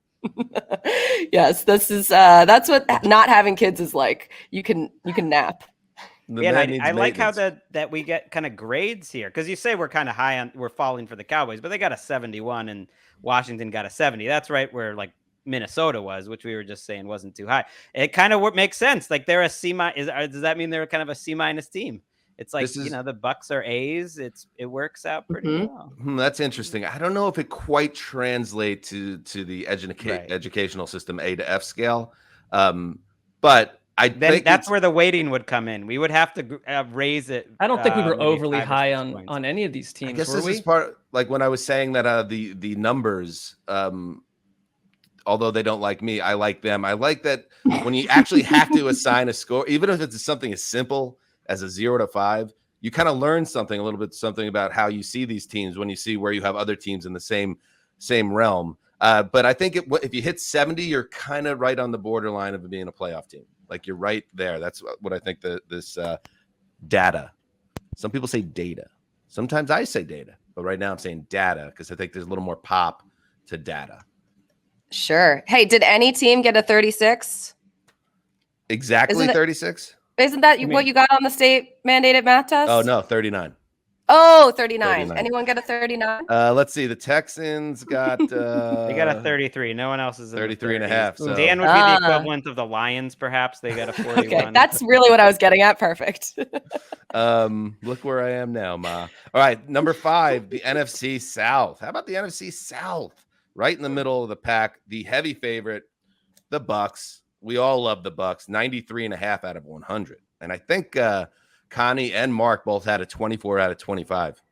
Yes, this is that's what not having kids is like. You can nap. I like how that we get kind of grades here, because you say we're kind of high on, we're falling for the Cowboys, but they got a 71 and Washington got a 70. That's right where Minnesota was, which we were just saying wasn't too high. It kind of makes sense. They're a C-. Does that mean they're kind of a C- team? It's the Bucks are A's. It works out pretty well. That's interesting. I don't know if it quite translates to the educational system A to F scale, but I think that's where the weighting would come in. We would have to raise it. I don't think we were overly high on any of these teams. I guess this is part when I was saying that the numbers. Although they don't like me, I like them. I like that when you actually have to assign a score, even if it's something as simple as a 0 to 5, you kind of learn something about how you see these teams when you see where you have other teams in the same realm. But I think if you hit 70, you're kind of right on the borderline of being a playoff team. You're right there. That's what I think this data. Some people say data. Sometimes I say data, but right now I'm saying data because I think there's a little more pop to data. Sure. Hey, did any team get a 36? Exactly 36? Isn't that what you got on the state mandated math test? Oh, no, 39. Oh, 39. 39. Anyone get a 39? Let's see. The Texans got They got a 33. No one else is in 33 the and a half. 30s. So Dan would be the equivalent of the Lions, perhaps. They got a 41. Okay, that's really what I was getting at. Perfect. look where I am now, Ma. All right, number 5, the NFC South. How about the NFC South? Right in the middle of the pack, the heavy favorite, the Bucks. We all love the Bucks. 93 and a half out of 100. And I think Connie and Mark both had a 24 out of 25.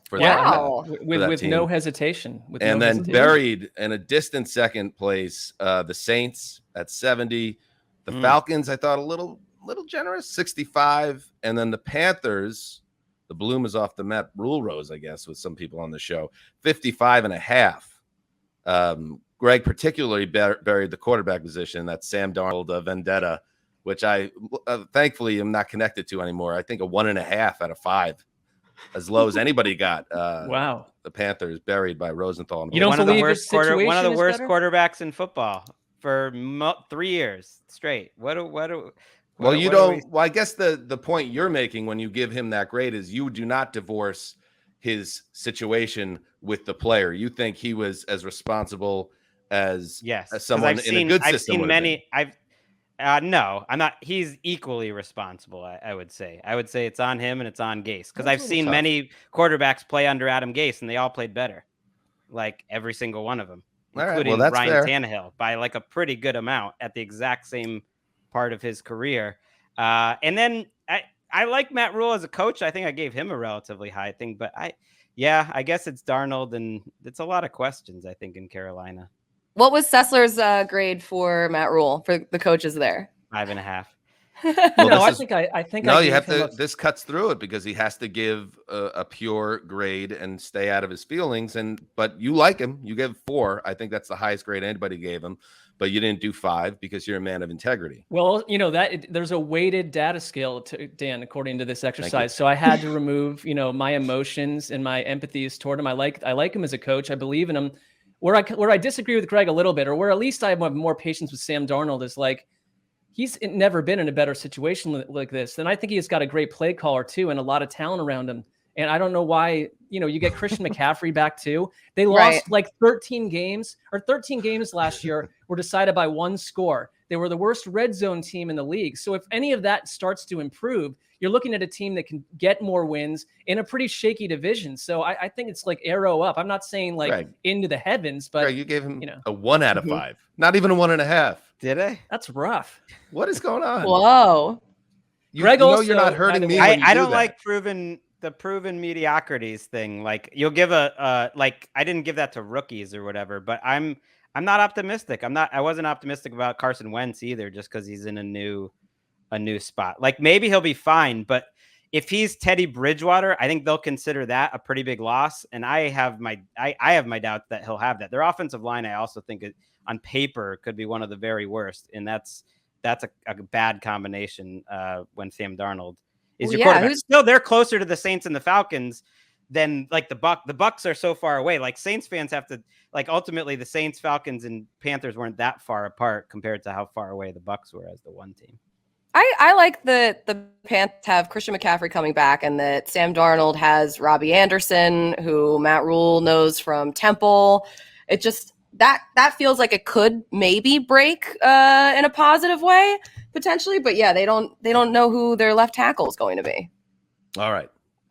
For Wow. With team. no hesitation. And then buried in a distant second place, the Saints at 70. The Falcons, I thought a little generous, 65. And then the Panthers, the bloom is off the Matt Rule Rose, I guess, with some people on the show, 55 and a half. Greg particularly buried the quarterback position, that Sam Darnold vendetta, which I thankfully am not connected to anymore. I think a 1.5 out of 5, as low as anybody got. Wow. The Panthers buried by Rosenthal. And You don't one of the believe worst his situation one of the is worst better? quarterbacks in football for 3 years straight. Well, I guess the point you're making when you give him that grade is you do not divorce his situation with the player. You think he was as responsible as someone in a good system. I've seen many. No, I'm not. He's equally responsible. I would say. I would say it's on him and it's on Gase, because I've seen many quarterbacks play under Adam Gase and they all played better, like every single one of them, including Ryan Tannehill by like a pretty good amount at the exact same part of his career. And then I like Matt Rule as a coach. I think I gave him a relatively high thing, but I guess it's Darnold, and it's a lot of questions, I think, in Carolina. What was Sessler's grade for Matt Rule, for the coaches there? 5.5. Well, I think no, you have to. This cuts through it because he has to give a pure grade and stay out of his feelings. But you like him. You gave 4. I think that's the highest grade anybody gave him. But you didn't do 5 because you're a man of integrity. Well, there's a weighted data scale, Dan, according to this exercise. So I had to remove, my emotions and my empathies toward him. I like him as a coach. I believe in him. Where I disagree with Greg a little bit, or where at least I have more patience with Sam Darnold, is like, he's never been in a better situation like this. And I think he's got a great play caller too, and a lot of talent around him. And I don't know why, you get Christian McCaffrey back too. They lost like 13 games last year were decided by 1 score. They were the worst red zone team in the league. So if any of that starts to improve, you're looking at a team that can get more wins in a pretty shaky division. So I think it's like arrow up. I'm not saying like Greg, into the heavens, but Greg, you gave him a 1 out of 5, not even a 1.5. Did I? That's rough. What is going on? Whoa. Greg, you're not hurting me. I don't like proven mediocrities thing. Like, you'll give I didn't give that to rookies or whatever, but I'm not optimistic. I wasn't optimistic about Carson Wentz either, just because he's in a new spot. Like, maybe he'll be fine, but if he's Teddy Bridgewater, I think they'll consider that a pretty big loss. And I have my doubts that he'll have that. Their offensive line, I also think on paper could be one of the very worst. And that's a bad combination when Sam Darnold is your quarterback. Still, they're closer to the Saints and the Falcons than like the Bucs. The Bucs are so far away. Like, Saints fans have to, like, ultimately the Saints, Falcons, and Panthers weren't that far apart compared to how far away the Bucs were as the one team. I like that the Panthers have Christian McCaffrey coming back, and that Sam Darnold has Robbie Anderson, who Matt Rule knows from Temple. It just that feels like it could maybe break in a positive way potentially, but yeah, they don't know who their left tackle is going to be. All right,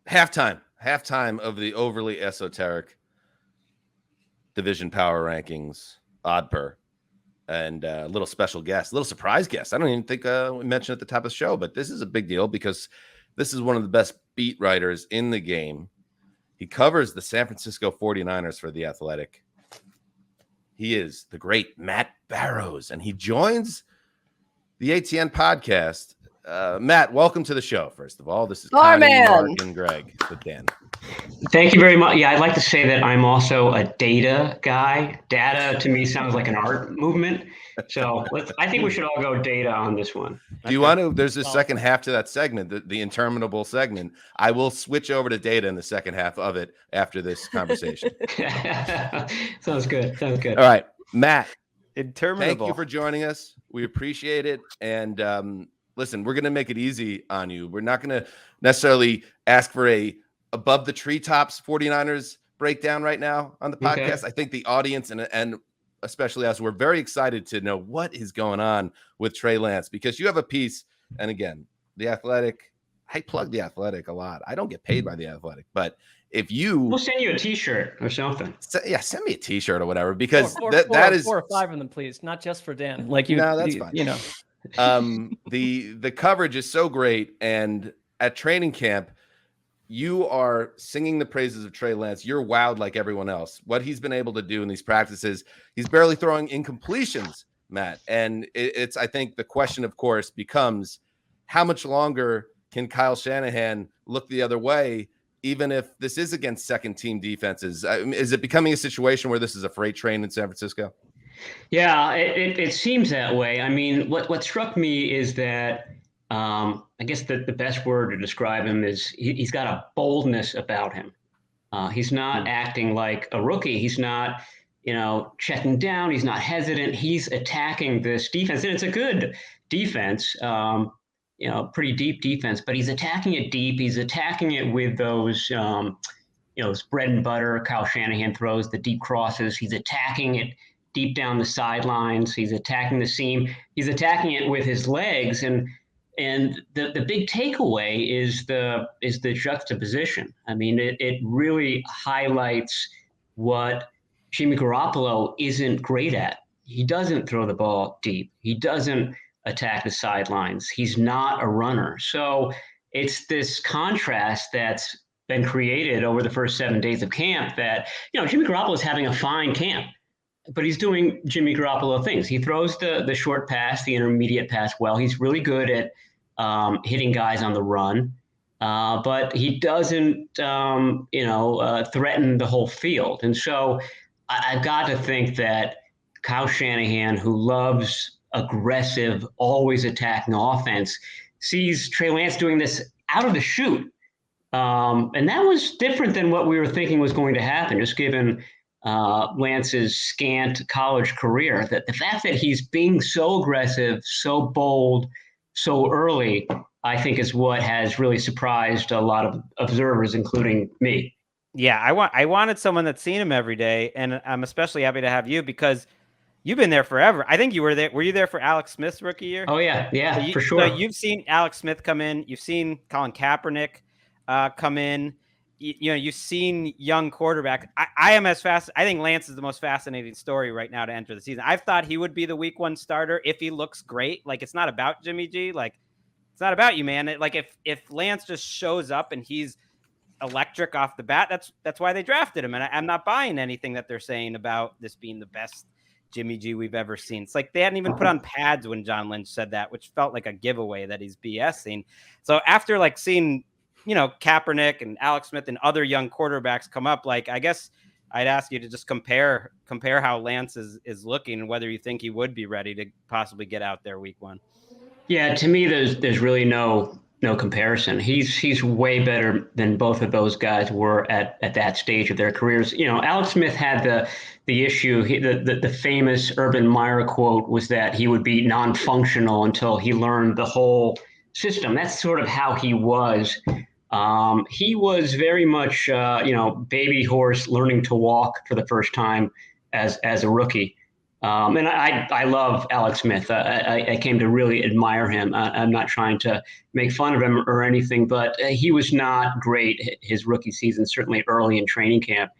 halftime of the overly esoteric division power rankings, odd per. And a little special guest, a little surprise guest. I don't even think we mentioned at the top of the show, but this is a big deal because this is one of the best beat writers in the game. He covers the San Francisco 49ers for The Athletic. He is the great Matt Barrows, and he joins the ATN podcast. Matt, welcome to the show, first of all. This is Connie, Mark, and Greg with Dan. Thank you very much. Yeah, I'd like to say that I'm also a data guy. Data to me sounds like an art movement. So I think we should all go data on this one. Do you want to? There's a second half to that segment, the interminable segment. I will switch over to data in the second half of it after this conversation. Sounds good. All right, Matt. Interminable. Thank you for joining us. We appreciate it. And listen, we're going to make it easy on you. We're not going to necessarily ask for a above the treetops 49ers breakdown right now on the podcast. I think the audience and especially us, we're very excited to know what is going on with Trey Lance, because you have a piece. And again, The Athletic, I plug The Athletic a lot. I don't get paid by The Athletic, but if we'll send you a t-shirt or something. Send me a t-shirt or whatever, because that is 4 or 5 of them, please. Not just for Dan. Like you, no, that's fine. You know, the coverage is so great. And at training camp, you are singing the praises of Trey Lance. You're wowed like everyone else. What he's been able to do in these practices, he's barely throwing incompletions, Matt. And it's, I think the question, of course, becomes how much longer can Kyle Shanahan look the other way, even if this is against second-team defenses? Is it becoming a situation where this is a freight train in San Francisco? Yeah, it seems that way. I mean, what struck me is that I guess the best word to describe him is he's got a boldness about him. He's not acting like a rookie. He's not, checking down. He's not hesitant. He's attacking this defense, and it's a good defense. Pretty deep defense, but he's attacking it deep. He's attacking it with those, those bread and butter Kyle Shanahan throws, the deep crosses. He's attacking it deep down the sidelines. He's attacking the seam. He's attacking it with his legs. And the big takeaway is the juxtaposition. I mean, it really highlights what Jimmy Garoppolo isn't great at. He doesn't throw the ball deep. He doesn't attack the sidelines. He's not a runner. So it's this contrast that's been created over the first 7 days of camp that, Jimmy Garoppolo is having a fine camp, but he's doing Jimmy Garoppolo things. He throws the short pass, the intermediate pass well. He's really good at hitting guys on the run, but he doesn't, threaten the whole field. And so I've got to think that Kyle Shanahan, who loves aggressive, always attacking offense, sees Trey Lance doing this out of the chute. And that was different than what we were thinking was going to happen, just given Lance's scant college career. That the fact that he's being so aggressive, so bold, so early, I think is what has really surprised a lot of observers, including me. Yeah, I wanted someone that's seen him every day, and I'm especially happy to have you because you've been there forever. I think you were there. Were you there for Alex Smith's rookie year? Oh, yeah. Yeah, so for sure. So you've seen Alex Smith come in. You've seen Colin Kaepernick come in. You've seen young quarterback. I am as fast. I think Lance is the most fascinating story right now to enter the season. I've thought he would be the week 1 starter if he looks great. Like, it's not about Jimmy G. Like, it's not about you, man. If Lance just shows up and he's electric off the bat, that's why they drafted him. And I'm not buying anything that they're saying about this being the best Jimmy G we've ever seen. It's like they hadn't even put on pads when John Lynch said that, which felt like a giveaway that he's BSing. So after seeing, Kaepernick and Alex Smith and other young quarterbacks come up, I guess I'd ask you to just compare how Lance is looking and whether you think he would be ready to possibly get out there week 1. Yeah, to me, there's really no comparison. He's way better than both of those guys were at that stage of their careers. Alex Smith had the issue. The famous Urban Meyer quote was that he would be non-functional until he learned the whole system. That's sort of how he was. He was very much, baby horse learning to walk for the first time as a rookie. And I love Alex Smith. I came to really admire him. I'm not trying to make fun of him or anything, but he was not great his rookie season, certainly early in training camp.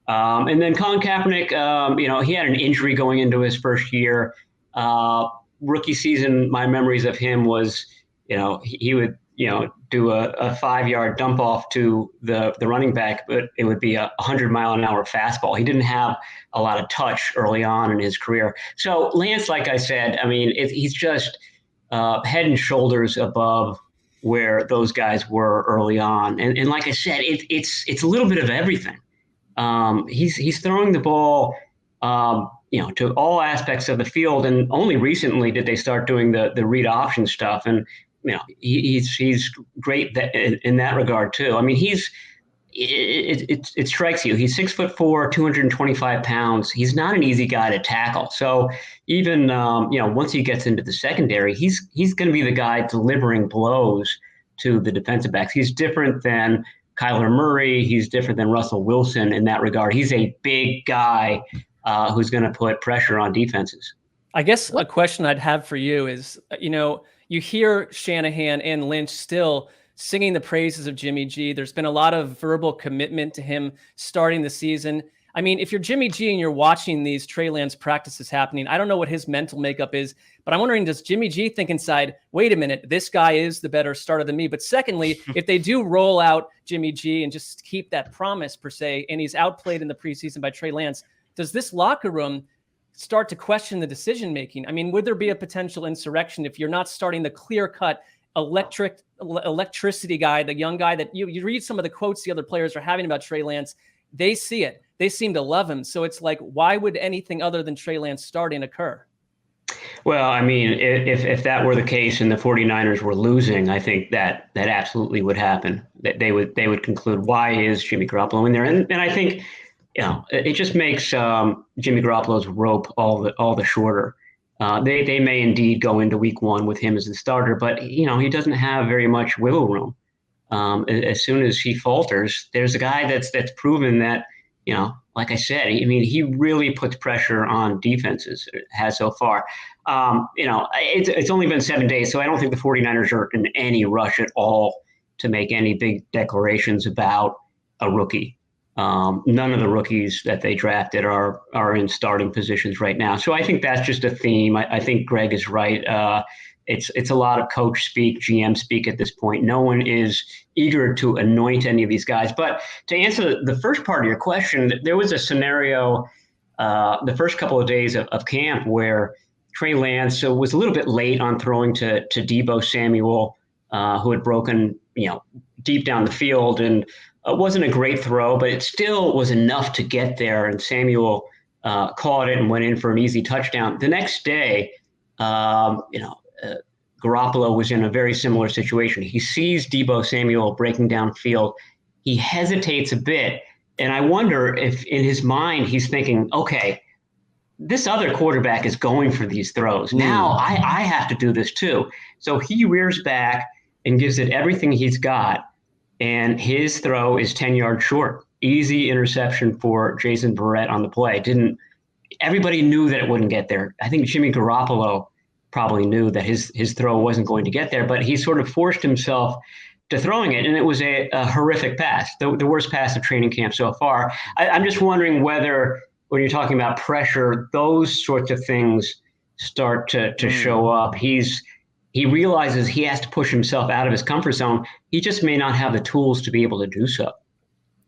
And then Colin Kaepernick, he had an injury going into his first year. Rookie season, my memories of him was, he would, do a 5-yard dump off to the running back, but it would be a 100-mile-an-hour fastball. He didn't have a lot of touch early on in his career. So Lance, like I said, I mean, he's just head and shoulders above where those guys were early on. And like I said, it's a little bit of everything. He's throwing the ball, to all aspects of the field. And only recently did they start doing the read option stuff. And he's great in that regard too. I mean, it strikes you. He's 6'4", 225 pounds. He's not an easy guy to tackle. So even once he gets into the secondary, he's going to be the guy delivering blows to the defensive backs. He's different than Kyler Murray. He's different than Russell Wilson in that regard. He's a big guy who's going to put pressure on defenses. I guess a question I'd have for you is, you hear Shanahan and Lynch still singing the praises of Jimmy G. There's been a lot of verbal commitment to him starting the season. I mean, if you're Jimmy G and you're watching these Trey Lance practices happening, I don't know what his mental makeup is, but I'm wondering, does Jimmy G think inside, wait a minute, this guy is the better starter than me? But secondly, if they do roll out Jimmy G and just keep that promise per se, and he's outplayed in the preseason by Trey Lance, does this locker room start to question the decision-making? I mean, would there be a potential insurrection if you're not starting the clear-cut electricity guy, the young guy that you read some of the quotes the other players are having about Trey Lance, they see it. They seem to love him. So it's like, why would anything other than Trey Lance starting occur? Well, I mean, if that were the case and the 49ers were losing, I think that absolutely would happen. That they would conclude, why is Jimmy Garoppolo in there? And I think, it just makes Jimmy Garoppolo's rope all the shorter. They may indeed go into week one with him as the starter, but he doesn't have very much wiggle room. As soon as he falters, there's a guy that's proven that, like I said, I mean, he really puts pressure on defenses, has so far. It's only been 7 days, so I don't think the 49ers are in any rush at all to make any big declarations about a rookie. None of the rookies that they drafted are in starting positions right now. So I think that's just a theme. I think Greg is right. It's a lot of coach speak, GM speak at this point. No one is eager to anoint any of these guys. But to answer the first part of your question, there was a scenario the first couple of days of camp where Trey Lance was a little bit late on throwing to Deebo Samuel, who had broken, deep down the field, and it wasn't a great throw, but it still was enough to get there. And Samuel caught it and went in for an easy touchdown. The next day, Garoppolo was in a very similar situation. He sees Deebo Samuel breaking downfield. He hesitates a bit. And I wonder if in his mind he's thinking, okay, this other quarterback is going for these throws. Now I have to do this too. So he rears back and gives it everything he's got. And his throw is 10 yards short. Easy interception for Jason Verrett on the play. Everybody knew that it wouldn't get there. I think Jimmy Garoppolo probably knew that his throw wasn't going to get there, but he sort of forced himself to throwing it, and it was a horrific pass, the worst pass of training camp so far. I'm just wondering whether, when you're talking about pressure, those sorts of things start to show up. He realizes he has to push himself out of his comfort zone. He just may not have the tools to be able to do so.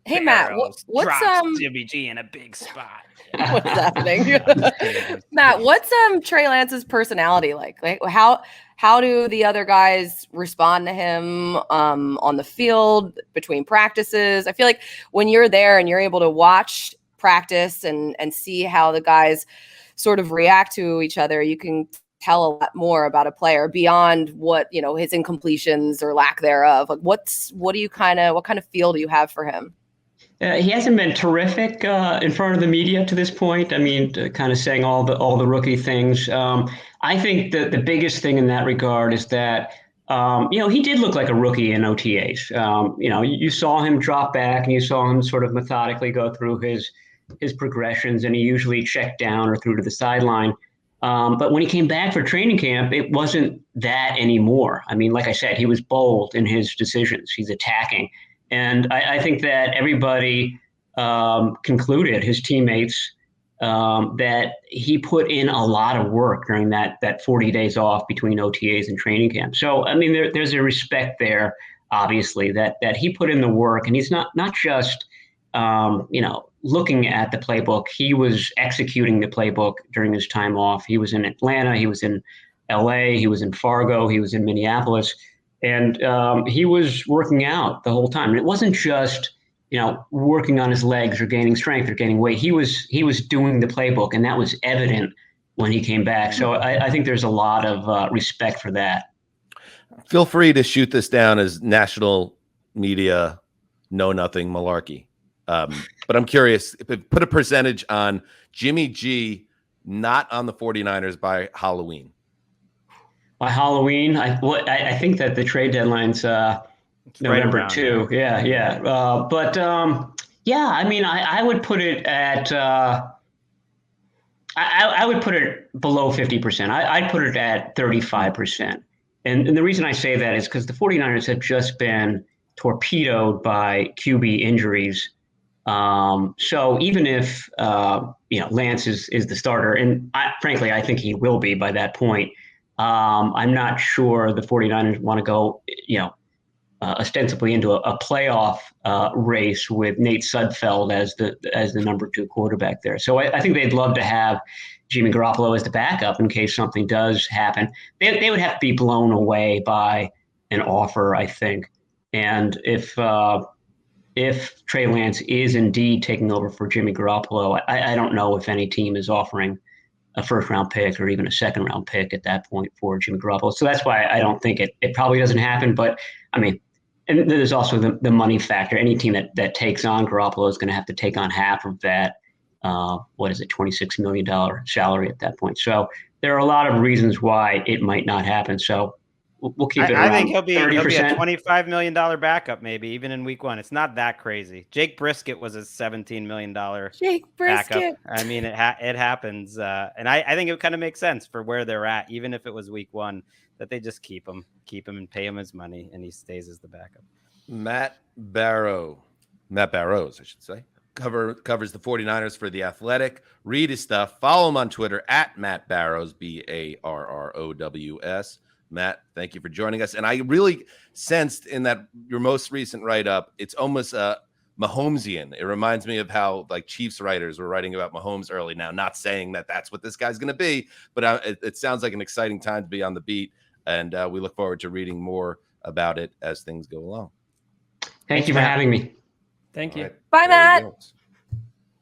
Hey, Matt, what's Jimmy G in a big spot? What's happening? Matt, what's Trey Lance's personality like? Like how do the other guys respond to him on the field, between practices? I feel like when you're there and you're able to watch practice and see how the guys sort of react to each other, you can tell a lot more about a player beyond what, his incompletions or lack thereof. Like what kind of feel do you have for him? He hasn't been terrific in front of the media to this point. I mean, kind of saying all the rookie things. I think that the biggest thing in that regard is that, he did look like a rookie in OTAs. You saw him drop back and you saw him sort of methodically go through his progressions, and he usually checked down or through to the sideline. But when he came back for training camp, it wasn't that anymore. I mean, like I said, he was bold in his decisions. He's attacking. And I think that everybody concluded, his teammates, that he put in a lot of work during that 40 days off between OTAs and training camp. So, I mean, there's a respect there, obviously, that he put in the work. And he's not just, looking at the playbook. He was executing the playbook during his time off. He was in Atlanta. He was in LA. He was in Fargo. He was in Minneapolis. And he was working out the whole time. And it wasn't just, working on his legs or gaining strength or gaining weight. He was doing the playbook, and that was evident when he came back. So I think there's a lot of respect for that. Feel free to shoot this down as national media know-nothing malarkey. But I'm curious, put a percentage on Jimmy G not on the 49ers by Halloween. By Halloween, I think that the trade deadline's November 2. Yeah. Yeah, I mean, I would put it at I would put it below 50%. I'd put it at 35%. And the reason I say that is because the 49ers have just been torpedoed by QB injuries. So even if Lance is the starter, and frankly, I think he will be by that point, I'm not sure the 49ers want to go, ostensibly into a playoff race with Nate Sudfeld as the number 2 quarterback there. So I think they'd love to have Jimmy Garoppolo as the backup in case something does happen. They would have to be blown away by an offer, I think. And if Trey Lance is indeed taking over for Jimmy Garoppolo, I don't know if any team is offering a first-round pick or even a second-round pick at that point for Jimmy Garoppolo. So that's why I don't think it probably doesn't happen. But, I mean, and there's also the money factor. Any team that takes on Garoppolo is going to have to take on half of that, $26 million salary at that point. So there are a lot of reasons why it might not happen. So we'll keep it around 30%. I think he'll be a $25 million backup maybe, even in week 1. It's not that crazy. Jake Brisket was a $17 million backup. I mean, it happens. And I think it kind of makes sense for where they're at, even if it was week 1, that they just keep him and pay him his money, and he stays as the backup. Matt Barrows, I should say, covers the 49ers for The Athletic. Read his stuff. Follow him on Twitter at Matt Barrows, BARROWS. Matt, thank you for joining us. And I really sensed in that your most recent write-up, it's almost Mahomesian. It reminds me of how like Chiefs writers were writing about Mahomes early. Now, not saying that that's what this guy's going to be, but it sounds like an exciting time to be on the beat. And we look forward to reading more about it as things go along. Thank you for having me. Thank you. Right. Bye, Matt.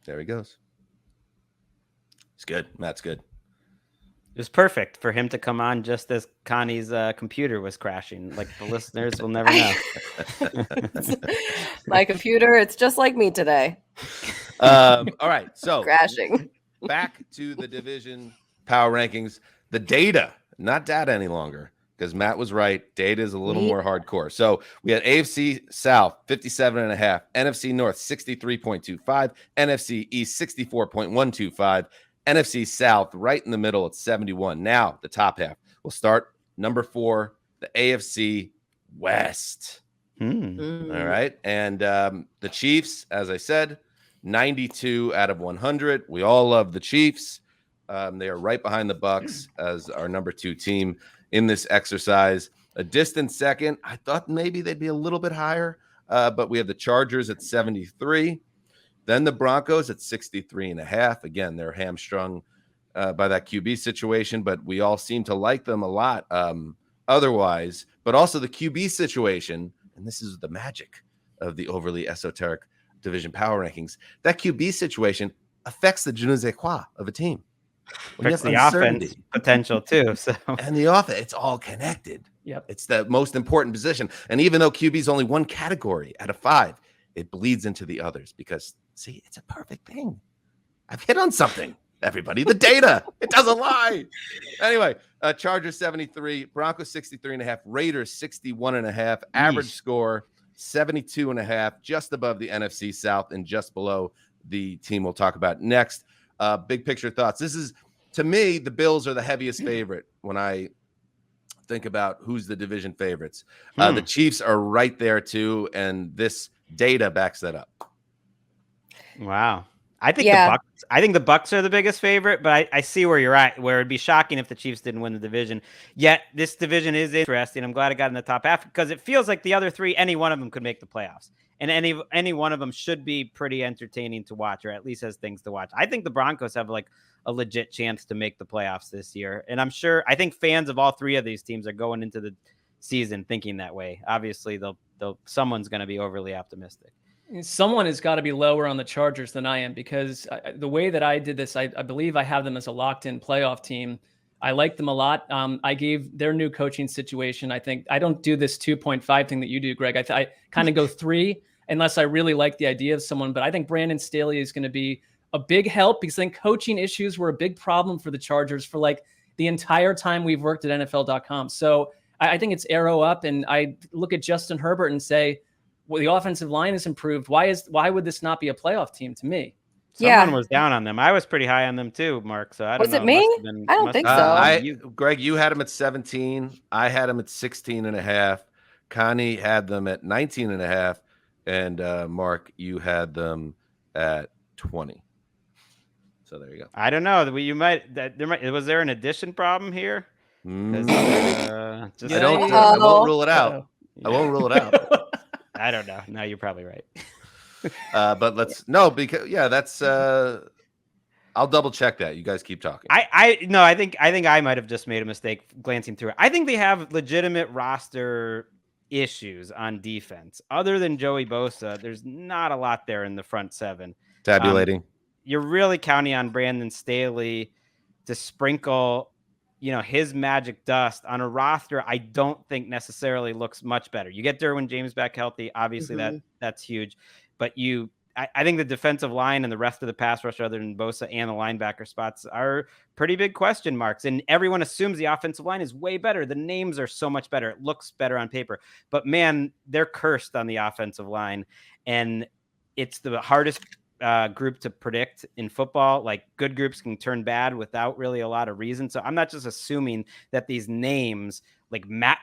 There he goes. It's good. Matt's good. It was perfect for him to come on just as Connie's computer was crashing. Like the listeners will never know. My computer, it's just like me today. All right. So Crashing. Back to the division power rankings. The data, not data any longer, because Matt was right. Data is a little more hardcore. So we had AFC South, 57.5, NFC North, 63.25, NFC East, 64.125, NFC South right in the middle at 71. Now the top half. We'll start number 4, the AFC West. All right. And the Chiefs, as I said, 92 out of 100. We all love the Chiefs. They are right behind the Bucs as our number 2 team in this exercise. A distant second. I thought maybe they'd be a little bit higher, but we have the Chargers at 73. Then the Broncos at 63.5. Again, they're hamstrung by that QB situation, but we all seem to like them a lot otherwise. But also the QB situation, and this is the magic of the overly esoteric division power rankings, that QB situation affects the je ne sais quoi of a team. Affects the offense potential too. So and the offense, it's all connected. Yep. It's the most important position. And even though QB is only one category out of 5, it bleeds into the others because, see, it's a perfect thing. I've hit on something, everybody. The data, it doesn't lie. Anyway, Chargers 73, Broncos 63.5, Raiders 61.5, average score 72.5, just above the NFC South and just below the team we'll talk about next. Big picture thoughts. This is, to me, the Bills are the heaviest favorite when I think about who's the division favorites. The Chiefs are right there too, and this data backs that up. Wow. I think the Bucs are the biggest favorite, but I see where you're at, where it'd be shocking if the Chiefs didn't win the division. Yet this division is interesting. I'm glad I got in the top half because it feels like the other 3, any one of them could make the playoffs. And any one of them should be pretty entertaining to watch, or at least has things to watch. I think the Broncos have like a legit chance to make the playoffs this year. And I think fans of all 3 of these teams are going into the season thinking that way. Obviously, someone's going to be overly optimistic. Someone has got to be lower on the Chargers than I am because the way that I did this, I believe I have them as a locked-in playoff team. I like them a lot. I gave their new coaching situation. I think I don't do this 2.5 thing that you do, Greg. I kind of go 3 unless I really like the idea of someone. But I think Brandon Staley is going to be a big help because I think coaching issues were a big problem for the Chargers for like the entire time we've worked at NFL.com. So I think it's arrow up. And I look at Justin Herbert and say, well, the offensive line has improved. Why would this not be a playoff team to me? Someone was down on them. I was pretty high on them too, Mark. So I don't know. Was it me? I don't think so. Greg, you had them at 17. I had them at 16.5. Connie had them at 19.5. And Mark, you had them at 20. So there you go. I don't know. Was there an addition problem here? I won't rule it out. I won't rule it out. I don't know. No, you're probably right. But that's I'll double check that. You guys keep talking. I think I might have just made a mistake glancing through it. I think they have legitimate roster issues on defense. Other than Joey Bosa, there's not a lot there in the front seven. Tabulating. You're really counting on Brandon Staley to sprinkle, his magic dust on a roster I don't think necessarily looks much better. You get Derwin James back healthy. Obviously that's huge. But I think the defensive line and the rest of the pass rush, other than Bosa and the linebacker spots, are pretty big question marks. And everyone assumes the offensive line is way better. The names are so much better. It looks better on paper. But, man, they're cursed on the offensive line. And it's the hardest group to predict in football. Like, good groups can turn bad without really a lot of reason. So I'm not just assuming that these names, like Matt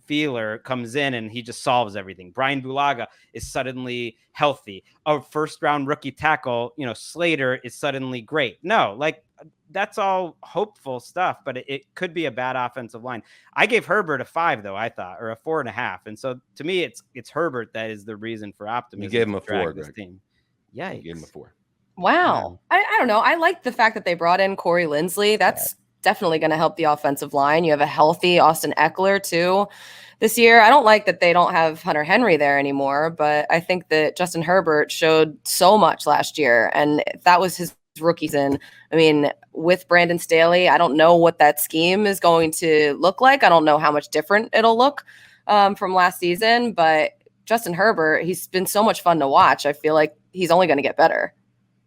Feeler comes in and he just solves everything. Brian Bulaga is suddenly healthy. A first-round rookie tackle, Slater is suddenly great. No, that's all hopeful stuff, but it could be a bad offensive line. I gave Herbert a 5, though, I thought, or a 4.5. And so to me, it's Herbert that is the reason for optimism. You gave him a 4, Greg. Team. Yeah, you gave him a 4. Wow. Yeah. I don't know. I like the fact that they brought in Corey Linsley. That's definitely going to help the offensive line. You have a healthy Austin Eckler too this year. I don't like that they don't have Hunter Henry there anymore, but I think that Justin Herbert showed so much last year, and that was his rookie season. I mean, with Brandon Staley, I don't know what that scheme is going to look like. I don't know how much different it'll look from last season, but Justin Herbert, he's been so much fun to watch. I feel like he's only going to get better.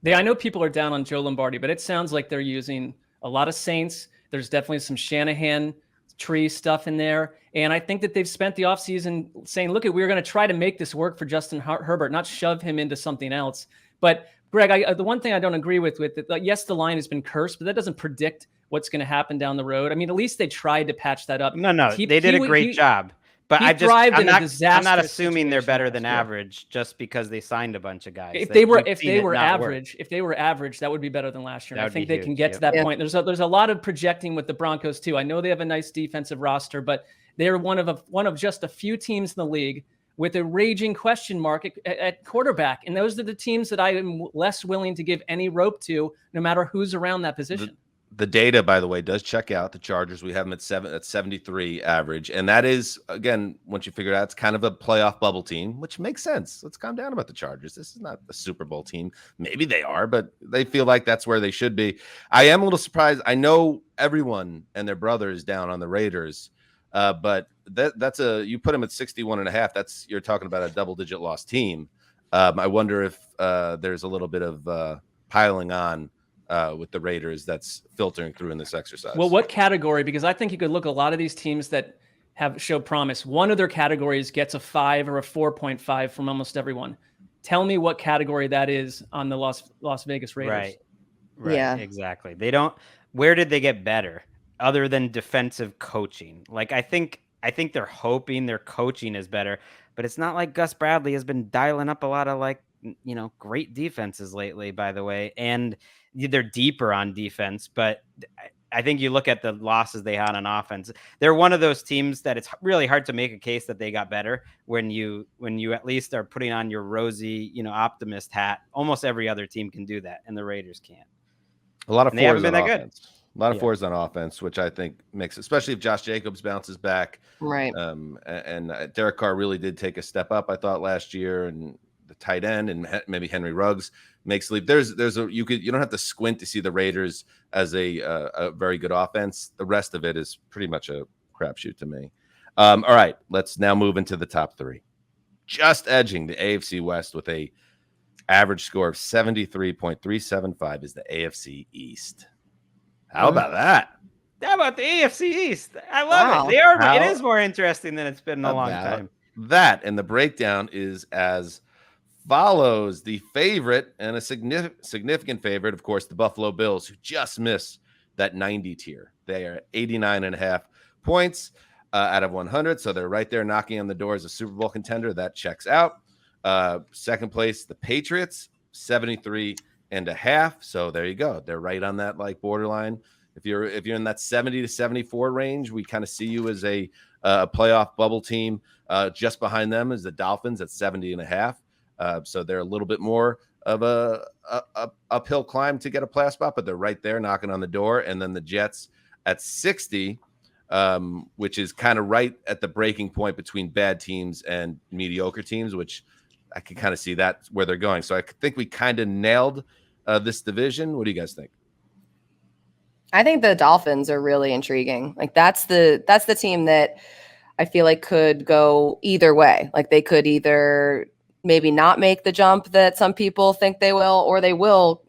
I know people are down on Joe Lombardi, but it sounds like they're using a lot of Saints. There's definitely some Shanahan tree stuff in there. And I think that they've spent the offseason saying, look, we're going to try to make this work for Justin Herbert, not shove him into something else. But Greg, the one thing I don't agree with yes, the line has been cursed, but that doesn't predict what's going to happen down the road. I mean, at least they tried to patch that up. No, they did a great job. But I'm not assuming they're better than average just because they signed a bunch of guys. If they were average, that would be better than last year. I think they can get to that point. There's a lot of projecting with the Broncos too. I know they have a nice defensive roster, but they're one of just a few teams in the league with a raging question mark at quarterback. And those are the teams that I am less willing to give any rope to, no matter who's around that position. The data, by the way, does check out the Chargers. We have them at 73 average. And that is, again, once you figure it out, it's kind of a playoff bubble team, which makes sense. Let's calm down about the Chargers. This is not a Super Bowl team. Maybe they are, but they feel like that's where they should be. I am a little surprised. I know everyone and their brother is down on the Raiders, but that's you put them at 61.5. You're talking about a double-digit loss team. I wonder if there's a little bit of piling on with the Raiders that's filtering through in this exercise. Well, what category? Because I think you could look at a lot of these teams that show promise. One of their categories gets a 5 or a 4.5 from almost everyone. Tell me what category that is on the Las Vegas Raiders. Right. Yeah, exactly. Where did they get better other than defensive coaching? Like, I think they're hoping their coaching is better, but it's not like Gus Bradley has been dialing up a lot of great defenses lately, by the way. And they're deeper on defense, but I think you look at the losses they had on offense. They're one of those teams that it's really hard to make a case that they got better when you at least are putting on your rosy, optimist hat. Almost every other team can do that, and the Raiders can't. A lot of fours on offense. A lot of fours on offense, which I think makes, especially if Josh Jacobs bounces back. Right. And Derek Carr really did take a step up, I thought, last year, and the tight end and maybe Henry Ruggs makes leap. You don't have to squint to see the Raiders as a very good offense. The rest of it is pretty much a crapshoot to me. All right, let's now move into the top 3. Just edging the AFC West with a average score of 73.375 is the AFC East. How about that? How about the AFC East? I love it. It is more interesting than it's been in a long time. That and the breakdown is as follows. The favorite and a significant favorite, of course, the Buffalo Bills, who just missed that 90 tier. They are 89.5 points out of 100. So they're right there knocking on the door as a Super Bowl contender. That checks out. Second place, the Patriots, 73.5. So there you go. They're right on that like borderline. If you're in that 70 to 74 range, we kind of see you as a playoff bubble team. Just behind them is the Dolphins at 70.5. So they're a little bit more of a uphill climb to get a playoff spot, but they're right there knocking on the door. And then the Jets at 60, which is kind of right at the breaking point between bad teams and mediocre teams, which I can kind of see that where they're going. So I think we kind of nailed this division. What do you guys think? I think the Dolphins are really intriguing. Like that's the team that I feel like could go either way. Like they could either maybe not make the jump that some people think they will, or they will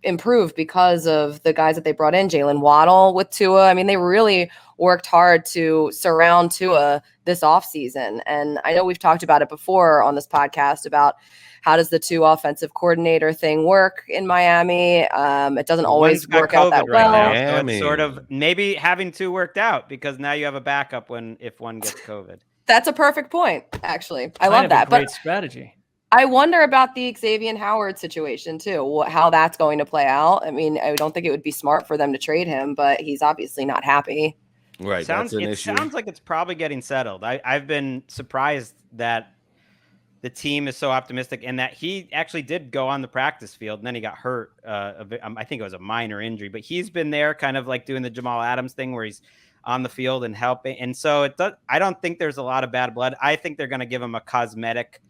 improve because of the guys that they brought in, Jalen Waddle with Tua. I mean, they really worked hard to surround Tua this offseason. And I know we've talked about it before on this podcast about how does the two offensive coordinator thing work in Miami? It doesn't always work out that well. Now, so it's sort of maybe having two worked out because now you have a backup if one gets COVID. That's a perfect point, actually. I love that. Great strategy. I wonder about the Xavier Howard situation too, how that's going to play out. I mean, I don't think it would be smart for them to trade him, but he's obviously not happy. Right. Sounds like it's probably getting settled. I've been surprised that the team is so optimistic and that he actually did go on the practice field and then he got hurt. I think it was a minor injury, but he's been there kind of like doing the Jamal Adams thing where he's on the field and helping. And so I don't think there's a lot of bad blood. I think they're going to give him a cosmetic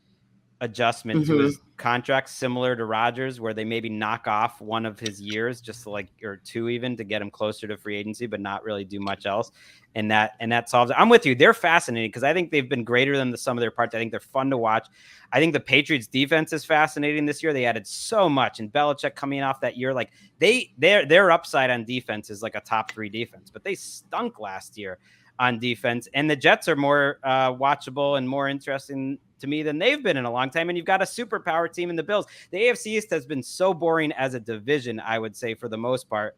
adjustment to his contract, similar to Rodgers, where they maybe knock off one of his years, just like, or two even, to get him closer to free agency, but not really do much else. And that solves it. I'm with you. They're fascinating because I think they've been greater than the sum of their parts. I think they're fun to watch. I think the Patriots defense is fascinating this year. They added so much, and Belichick coming off that year, like their upside on defense is like a top 3 defense, but they stunk last year on defense. And the Jets are more watchable and more interesting to me than they've been in a long time. And you've got a superpower team in the Bills. The AFC East has been so boring as a division, I would say, for the most part,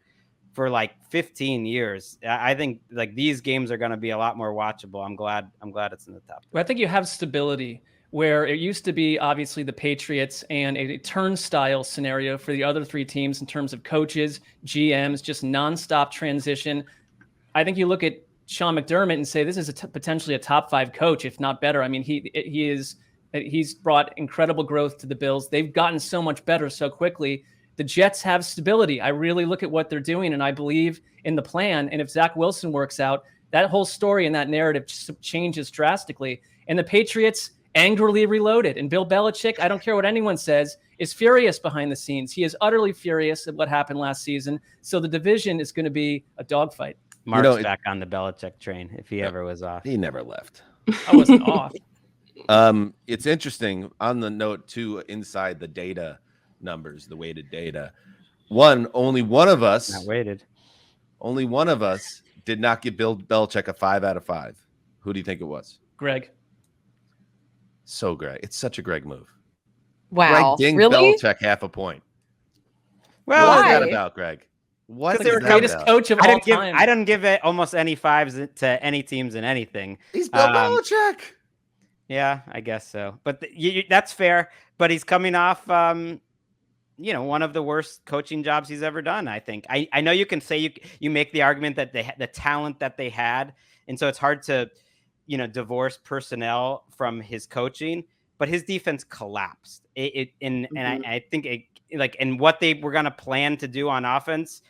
for like 15 years. I think like these games are going to be a lot more watchable. I'm glad it's in the top. Well, I think you have stability where it used to be obviously the Patriots and a turnstile scenario for the other 3 teams in terms of coaches, GMs, just nonstop transition. I think you look at Sean McDermott and say this is potentially a top 5 coach, if not better. I mean, he's brought incredible growth to the Bills. They've gotten so much better so quickly. The Jets have stability. I really look at what they're doing, and I believe in the plan. And if Zach Wilson works out, that whole story and that narrative changes drastically. And the Patriots angrily reloaded. And Bill Belichick, I don't care what anyone says, is furious behind the scenes. He is utterly furious at what happened last season. So the division is going to be a dogfight. Mark's back on the Belichick train if he ever was off. He never left. I wasn't off. It's interesting on the note too, inside the data numbers, the weighted data. Only one of us did not give Bill Belichick a 5 out of 5. Who do you think it was? Greg. So Greg. It's such a Greg move. Wow. Greg dinged really? Belichick half a point. Well, what is that about, Greg? What's the greatest coach of all time? I don't give it almost any 5s to any teams in anything. He's Bill Belichick. Yeah, I guess so. But that's fair. But he's coming off, one of the worst coaching jobs he's ever done, I think. I know you can say you make the argument that the talent that they had, and so it's hard to, divorce personnel from his coaching. But his defense collapsed. I think and what they were going to plan to do on offense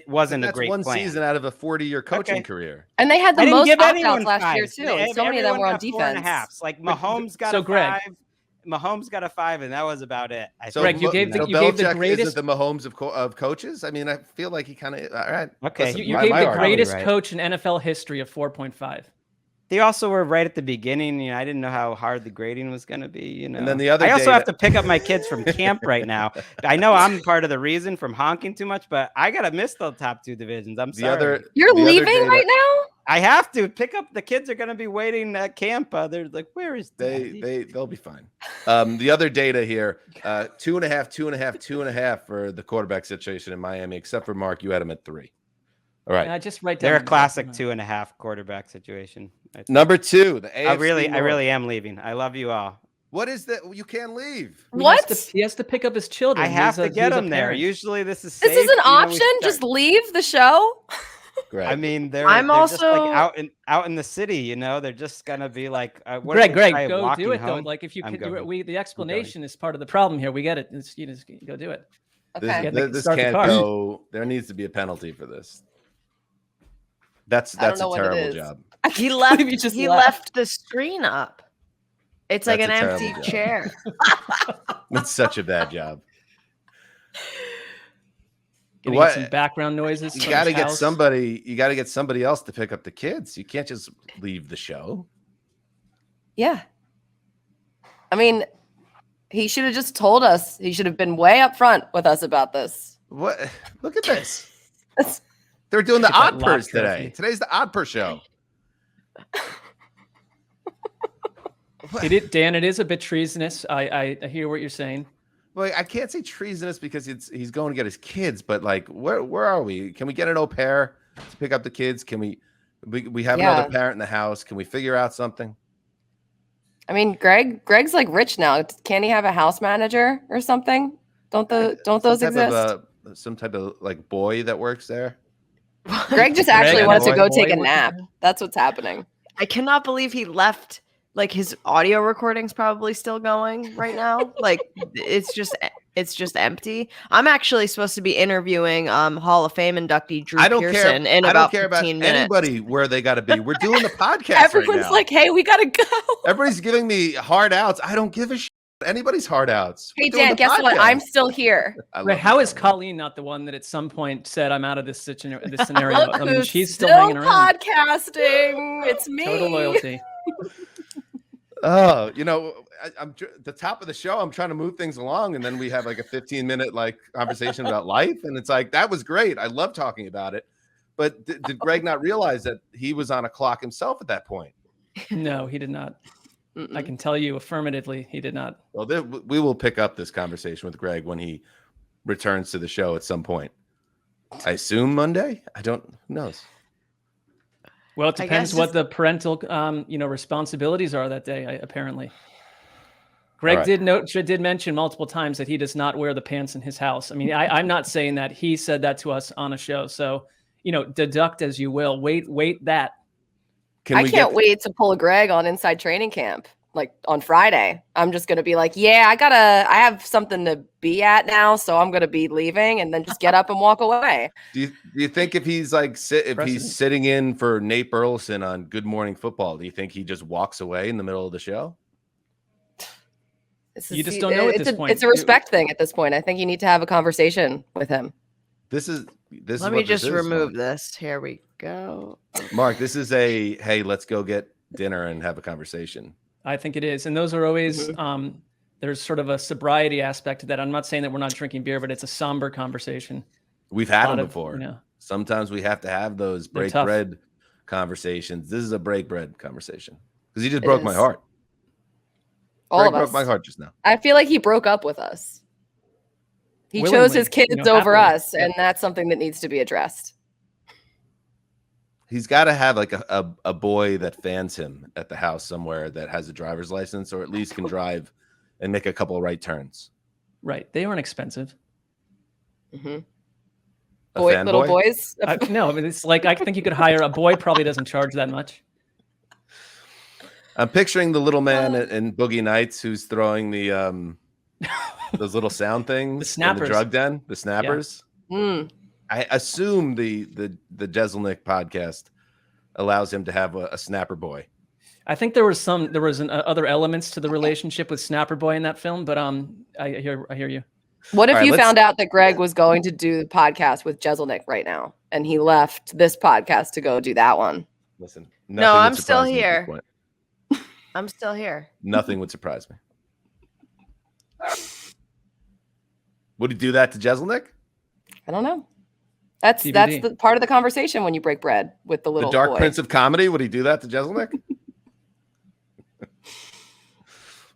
wasn't a great plan. That's one season out of a 40-year coaching career. And they had the most opt-outs last year too. So many of them were on defense. 4.5. Like Mahomes got a 5. Mahomes got a 5, and that was about it. Greg, you gave the greatest. Is it the Mahomes of coaches? I mean, I feel like he kind of. All right. Okay. You gave the greatest coach in NFL history of 4.5. they also were right at the beginning. You know, I didn't know how hard the grading was going to be. You know, And then the other I also day have to pick up my kids from camp right now. I know I'm part of the reason from honking too much, but I gotta miss the top 2 divisions. I'm sorry. You're the other leaving data- right now? I have to pick up. The kids are going to be waiting at camp. They're like, "Where is they'll be fine." The other data here: 2.5, 2.5, 2.5 for the quarterback situation in Miami. Except for Mark, you had him at 3. All right, just right down. They're a classic 2.5 quarterback situation. Number 2, the AFC I North. really am leaving. I love you all. What is that? You can't leave. What? He has to pick up his children. I have to get he's a them there. parent. Usually this is This safe. is an You know, we option? start- Just leave the show? Greg. I mean, I'm they're just also- like out in the city. You know, they're just gonna be like, what Greg, if they try go walking do it though. home? Like if you I'm can do going. it, the explanation is part of the problem here. We get it. You just go do it. Okay. This Start the can't car. go. There needs to be a penalty for this. That's I don't a know what it terrible is. job. He left. You just he left. left the screen up. It's like an That's a empty terrible job. chair. That's such a bad job. Getting What- some background noises. You from got to his get house. somebody. You got to get somebody else to pick up the kids. You can't just leave the show. Yeah. I mean, he should have just told us. He should have been way up front with us about this. What? Look at this. They're doing the Get that odd lock purse trophy. today. Today's the odd purse show. Dan, it is a bit treasonous. I hear what you're saying. Well, I can't say treasonous because he's going to get his kids, but like, where are we? Can we get an au pair to pick up the kids? Can we have another parent in the house? Can we figure out something? I mean, Greg's like rich now. Can't he have a house manager or something? Don't those exist? Some type of like boy that works there. Greg just Greg actually and wanted to boy go take a working nap. there? That's what's happening. I cannot believe he left. Like his audio recording's probably still going right now. Like it's just empty. I'm actually supposed to be interviewing Hall of Fame inductee Drew Pearson in I don't about care 15 about minutes. anybody where they got to be. We're doing the podcast Everyone's right now. like, "Hey, we gotta go." Everybody's giving me hard outs. I don't give a shit. Anybody's hard outs. Hey We're doing Dan, the guess what? podcast. I'm still here. I love Right, you, how is Colleen. Colleen not the one that at some point said, "I'm out of this scenario"? Look I mean, who's she's still hanging around. podcasting. It's me. Total loyalty. Oh, I'm the top of the show. I'm trying to move things along, and then we have like a 15-minute like conversation about life, and it's like that was great. I love talking about it, but did Greg not realize that he was on a clock himself at that point? No, he did not. I can tell you affirmatively, he did not. Well, we will pick up this conversation with Greg when he returns to the show at some point. I assume Monday. Who knows? Well, it I depends guess what the parental, responsibilities are that day. Apparently, Greg right. did mention multiple times that he does not wear the pants in his house. I mean, I'm not saying that. He said that to us on a show. So, deduct as you will. Wait that. I can't wait to pull a Greg on Inside Training Camp, like on Friday. I'm just gonna be like, "Yeah, I have something to be at now, so I'm gonna be leaving," and then just get up and walk away. Do you think if he's like he's sitting in for Nate Burleson on Good Morning Football, do you think he just walks away in the middle of the show? You just don't know at this point. It's a respect thing at this point. I think you need to have a conversation with him. This is Let me just remove this. Here we go. Mark, this is hey, let's go get dinner and have a conversation. I think it is. And those are always, there's sort of a sobriety aspect to that. I'm not saying that we're not drinking beer, but it's a somber conversation. We've had them before. Sometimes we have to have those They're break tough. bread conversations. This is a break bread conversation because he just broke my heart. All of Greg us. broke my heart just now. I feel like he broke up with us. He chose Willingly, his kids over happily. us, and that's something that needs to be addressed. He's got to have like a boy that fans him at the house somewhere that has a driver's license or at least can drive and make a couple of right turns. Right. They aren't expensive. Mm-hmm. A Little fanboy? boys. No, I mean, it's like, I think you could hire a boy, probably doesn't charge that much. I'm picturing the little man in Boogie Nights who's throwing the those little sound things, The snappers. in the drug den, the snappers. Mm. I assume the Jeselnik podcast allows him to have a snapper boy. I think there was other elements to the relationship with Snapper Boy in that film, but I hear you. What if All right, you let's- found out that Greg was going to do the podcast with Jeselnik right now, and he left this podcast to go do that one? Listen, No, would I'm still surprise me at this here. point. I'm still here. Nothing would surprise me. Would he do that to Jeselnik? I don't know. That's the part of the conversation when you break bread with the little The Dark boy. Prince of Comedy. Would he do that to Jeselnik?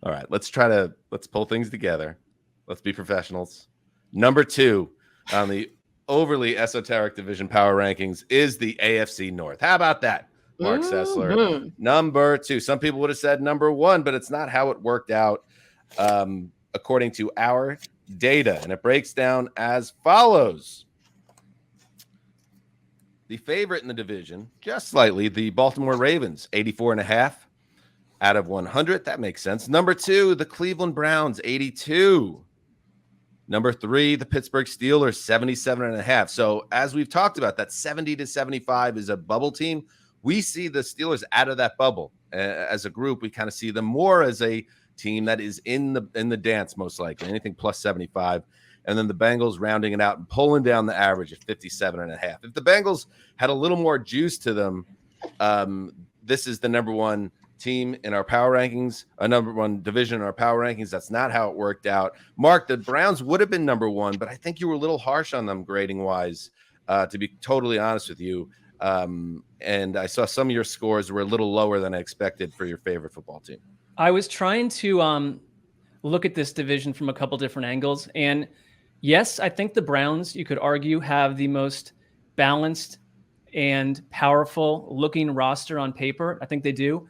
All right, let's pull things together. Let's be professionals. Number 2 on the overly esoteric division power rankings is the AFC North. How about that, Mark Sessler? Number 2. Some people would have said number 1, but it's not how it worked out according to our data, and it breaks down as follows. The favorite in the division, just slightly, the Baltimore Ravens, 84.5 out of 100. That makes sense. Number 2, the Cleveland Browns, 82. Number 3, the Pittsburgh Steelers, 77.5. So as we've talked about, that 70 to 75 is a bubble team. We see the Steelers out of that bubble. As a group, we kind of see them more as a team that is in the dance, most likely, anything plus 75. And then the Bengals rounding it out and pulling down the average at 57.5. If the Bengals had a little more juice to them, this is the number 1 team in our power rankings, a number 1 division in our power rankings. That's not how it worked out. Mark, the Browns would have been number 1, but I think you were a little harsh on them grading wise, to be totally honest with you. And I saw some of your scores were a little lower than I expected for your favorite football team. I was trying to look at this division from a couple different angles. And yes, I think the Browns, you could argue, have the most balanced and powerful looking roster on paper. I think they do.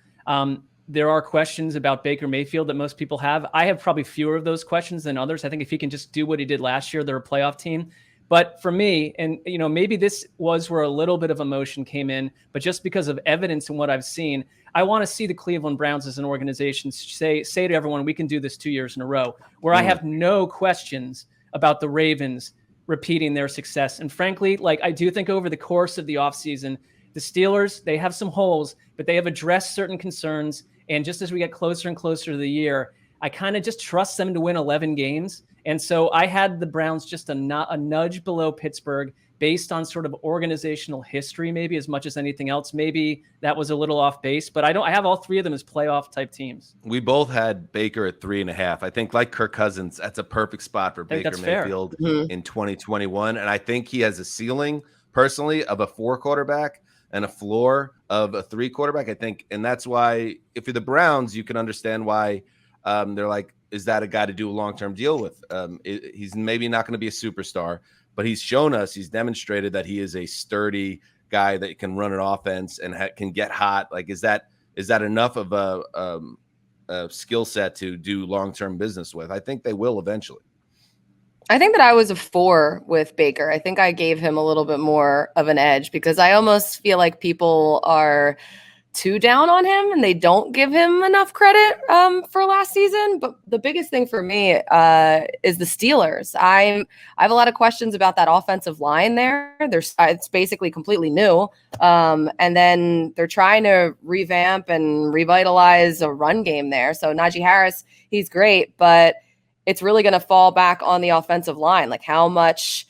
There are questions about Baker Mayfield that most people have. I have probably fewer of those questions than others. I think if he can just do what he did last year, they're a playoff team. But for me, and maybe this was where a little bit of emotion came in, but just because of evidence and what I've seen, I want to see the Cleveland Browns as an organization say to everyone, we can do this 2 years in a row, where I have no questions about the Ravens repeating their success. And frankly, I do think over the course of the offseason, the Steelers, they have some holes, but they have addressed certain concerns. And just as we get closer and closer to the year, I kind of just trust them to win 11 games. And so I had the Browns just a nudge below Pittsburgh based on sort of organizational history, maybe as much as anything else. Maybe that was a little off base, but I have all 3 of them as playoff type teams. We both had Baker at 3.5. I think, like Kirk Cousins, that's a perfect spot for Baker Mayfield in 2021. And I think he has a ceiling, personally, of a 4 quarterback and a floor of a 3 quarterback. I think, and that's why if you're the Browns, you can understand why they're like, is that a guy to do a long-term deal with? He's maybe not going to be a superstar, but he's shown us, he's demonstrated that he is a sturdy guy that can run an offense and can get hot. Is that enough of a skill set to do long-term business with? I think they will eventually. I think that I was a 4 with Baker. I think I gave him a little bit more of an edge because I almost feel like people are too down on him and they don't give him enough credit for last season. But the biggest thing for me is the Steelers. I have a lot of questions about that offensive line there. It's basically completely new. And then they're trying to revamp and revitalize a run game there. So Najee Harris, he's great, but it's really going to fall back on the offensive line. How much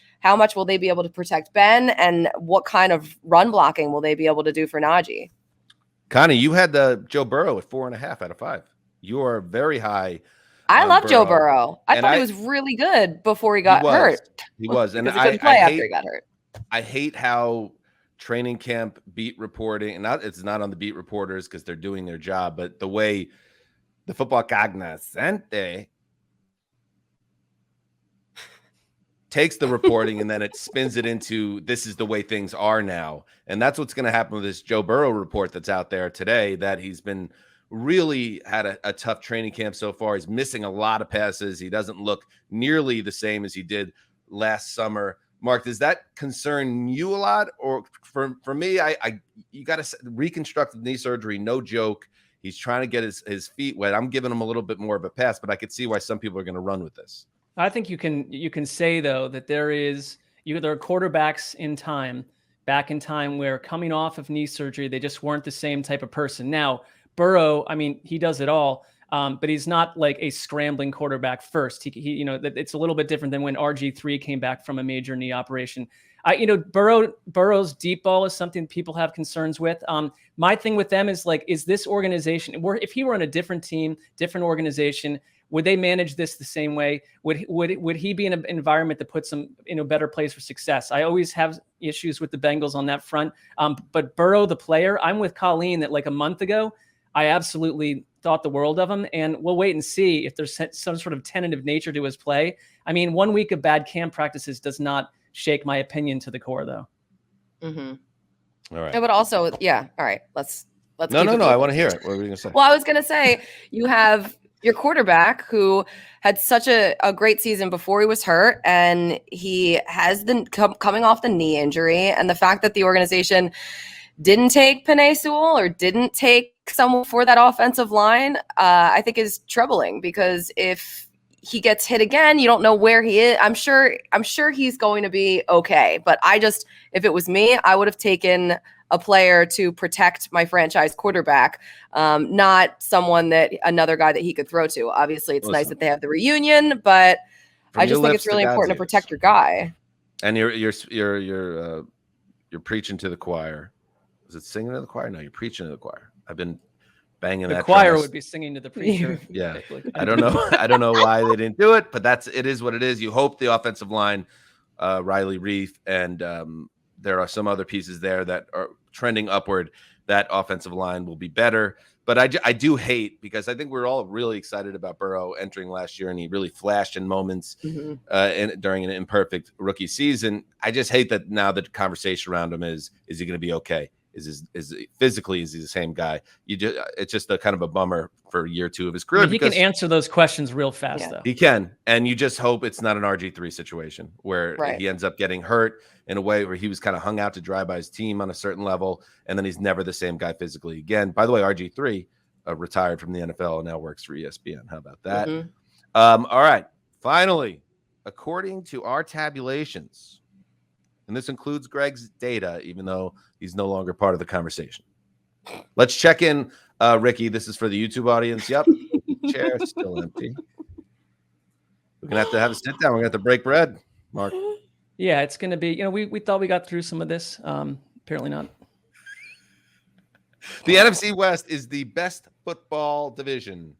will they be able to protect Ben, and what kind of run blocking will they be able to do for Najee? Connie, you had the Joe Burrow at 4.5 out of 5. You are very high. I love Joe Burrow. I thought he was really good before he got hurt. He was, and he couldn't play after he got hurt. I hate how training camp beat reporting, and it's not on the beat reporters because they're doing their job, but the way the football cognoscente takes the reporting and then it spins it into this is the way things are now. And that's what's going to happen with this Joe Burrow report that's out there today, that he's been really had a tough training camp so far. He's missing a lot of passes. He doesn't look nearly the same as he did last summer. Mark, does that concern you a lot? Or for me, you got to reconstructive knee surgery, no joke. He's trying to get his feet wet. I'm giving him a little bit more of a pass, but I could see why some people are going to run with this. I think you can say, though, that there are quarterbacks back in time where coming off of knee surgery, they just weren't the same type of person. Now, Burrow, I mean, he does it all, but he's not like a scrambling quarterback first. He it's a little bit different than when RG3 came back from a major knee operation. Burrow's deep ball is something people have concerns with. My thing with them is like, is this organization, if he were in a different team, different organization, would they manage this the same way? Would he be in an environment that puts him in a better place for success? I always have issues with the Bengals on that front. But Burrow, the player, I'm with Colleen that like a month ago, I absolutely thought the world of him, and we'll wait and see if there's some sort of tentative nature to his play. I mean, 1 week of bad camp practices does not shake my opinion to the core, though. All right. No, but also, yeah. All right. Let's. No. I want to hear it. What were you gonna say? Well, I was gonna say you have your quarterback who had such a great season before he was hurt, and he has coming off the knee injury, and the fact that the organization didn't take Penei Sewell or didn't take someone for that offensive line, I think is troubling, because if he gets hit again, you don't know where he is. I'm sure he's going to be okay. But if it was me, I would have taken a player to protect my franchise quarterback, not another guy that he could throw to. Obviously, it's nice that they have the reunion, but I just think it's really important to protect your guy. And you're preaching to the choir. Is it singing to the choir? No, you're preaching to the choir. I've been banging that. The choir would be singing to the preacher. Yeah. I don't know. I don't know why they didn't do it, but it is what it is. You hope the offensive line, Riley Reef, and there are some other pieces there that are trending upward. That offensive line will be better. But I do hate, because I think we're all really excited about Burrow entering last year, and he really flashed in moments during an imperfect rookie season. I just hate that now the conversation around him is he going to be okay? Is physically, is he the same guy? It's just a kind of a bummer for year 2 of his career. He can answer those questions real fast, though. He can, and you just hope it's not an RG3 situation where he ends up getting hurt in a way where he was kind of hung out to dry by his team on a certain level, and then he's never the same guy physically again. By the way, RG3 retired from the NFL and now works for ESPN. How about that? All right. Finally, according to our tabulations, and this includes Greg's data, even though he's no longer part of the conversation. Let's check in, Ricky. This is for the YouTube audience. Yep. Chair still empty. We're going to have a sit down. We're going to have to break bread, Mark. Yeah, it's going to be, we thought we got through some of this. Apparently not. The NFC West is the best football division,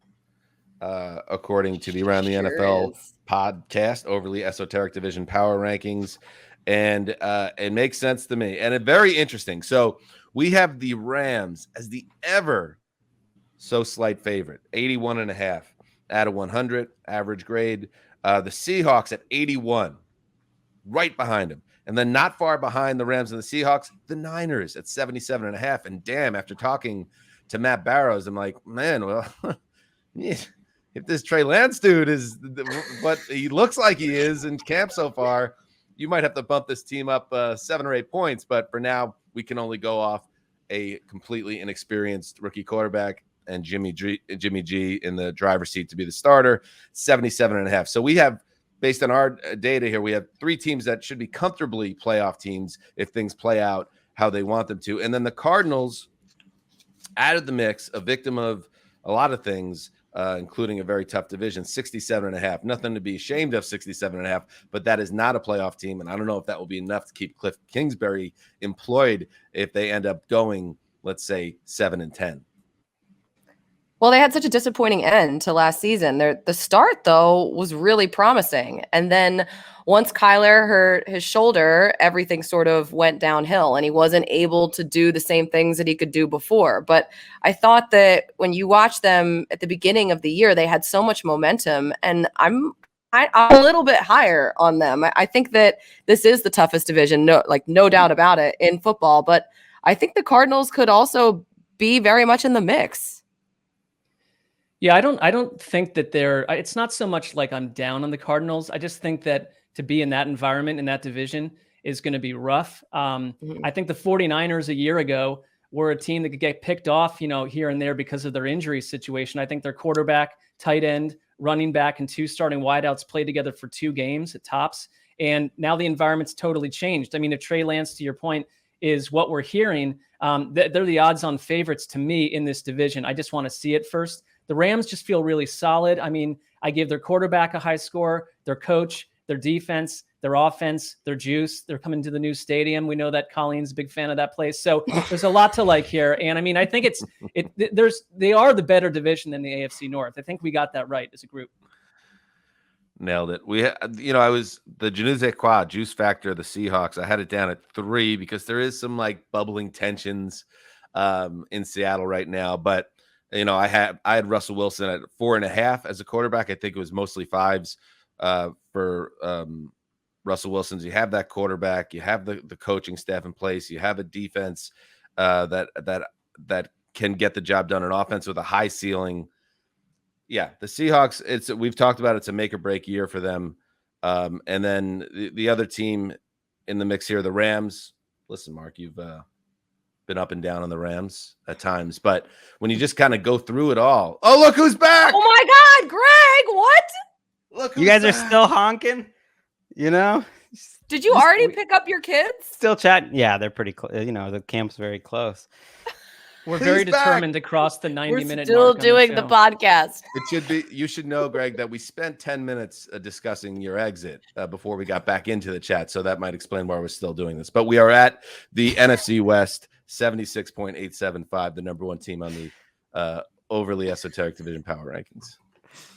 according to the Around the NFL podcast, overly esoteric division power rankings. And it makes sense to me. And it's very interesting. So we have the Rams as the ever so slight favorite, 81.5 out of 100 average grade. The Seahawks at 81, right behind them. And then not far behind the Rams and the Seahawks, the Niners at 77.5. And damn, after talking to Matt Barrows, I'm like, man, well, if this Trey Lance dude is what he looks like he is in camp so far, you might have to bump this team up 7 or 8 points. But for now, we can only go off a completely inexperienced rookie quarterback and Jimmy G in the driver's seat to be the starter, 77.5. So we have, based on our data here, we have 3 teams that should be comfortably playoff teams if things play out how they want them to. And then the Cardinals, out of the mix, a victim of a lot of things, including a very tough division, 67.5. Nothing to be ashamed of, 67.5, but that is not a playoff team. And I don't know if that will be enough to keep Cliff Kingsbury employed if they end up going, let's say, 7-10. Well, they had such a disappointing end to last season. The start, though, was really promising. And then once Kyler hurt his shoulder, everything sort of went downhill, and he wasn't able to do the same things that he could do before. But I thought that when you watch them at the beginning of the year, they had so much momentum, and I'm a little bit higher on them. I think that this is the toughest division, no doubt about it, in football. But I think the Cardinals could also be very much in the mix. Yeah, I don't think that it's not so much like I'm down on the Cardinals. I just think that to be in that environment, in that division, is going to be rough. I think the 49ers a year ago were a team that could get picked off, here and there because of their injury situation. I think their quarterback, tight end, running back, and 2 starting wideouts played together for 2 games at tops. And now the environment's totally changed. I mean, if Trey Lance, to your point, is what we're hearing, they're the odds-on favorites to me in this division. I just want to see it first. The Rams just feel really solid. I mean, I give their quarterback a high score, their coach, their defense, their offense, their juice. They're coming to the new stadium. We know that Colleen's a big fan of that place. So there's a lot to like here. And I mean, I think they are the better division than the AFC North. I think we got that right as a group. Nailed it. I was the Je ne sais quoi juice factor of the Seahawks. I had it down at 3 because there is some like bubbling tensions in Seattle right now. But I had Russell Wilson at 4.5 as a quarterback. I think it was mostly 5s for Russell Wilson. You have that quarterback, you have the coaching staff in place, you have a defense that can get the job done, an offense with a high ceiling. Yeah, the Seahawks, we've talked about it's a make or break year for them. And then the other team in the mix here, the Rams. Listen, Mark, you've been up and down on the Rams at times, but when you just kind of go through it all, oh, look who's back. Oh my God, Greg, what? Look, You guys are still honking, Did you already pick up your kids? Still chatting. Yeah, they're pretty close. The camp's very close. We're very He's back. determined to cross the 90-minute Still mark on doing the show. podcast. You should know, Greg, that we spent 10 minutes discussing your exit before we got back into the chat. So that might explain why we're still doing this. But we are at the NFC West, 76.875, the number 1 team on the overly esoteric division power rankings.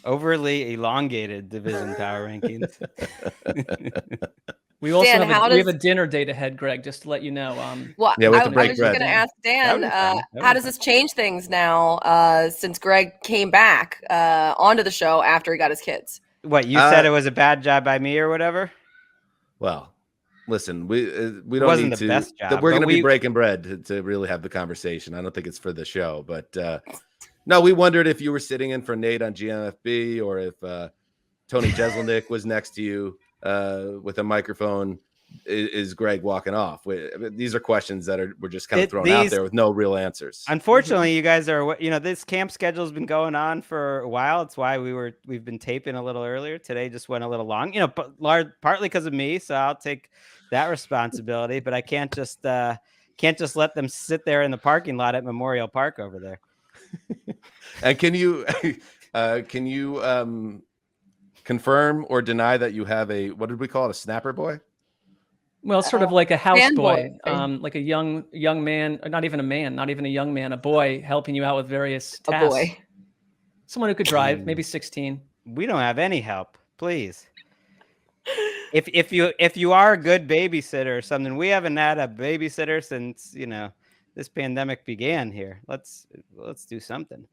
Overly elongated division power rankings. We also Dan, have a dinner date ahead, Greg, just to let you know. Well, Yeah, we have I to break was just bread. going to ask Dan, That would be how does this change things now since Greg came back onto the show after he got his kids? What, you said it was a bad job by me or whatever? Well, listen, we don't wasn't need the to. best job, We're but going to be we- breaking bread to really have the conversation. I don't think it's for the show, but no, we wondered if you were sitting in for Nate on GMFB or if Tony Jeselnik was next to you with a microphone. Is Greg walking off? These are questions that we're just kind of thrown out there with no real answers. Unfortunately, you guys are, this camp schedule has been going on for a while. It's why we've been taping a little earlier. Today just went a little long, partly because of me. So I'll take that responsibility, but I can't just let them sit there in the parking lot at Memorial Park over there. And can you confirm or deny that you have what did we call it? A snapper boy? Well, sort of like a houseboy, boy. like a young man, not even a man, not even a young man, a boy helping you out with various A tasks. boy. Someone who could drive, maybe 16. We don't have any help, please. If you are a good babysitter or something, we haven't had a babysitter since this pandemic began here. Let's do something.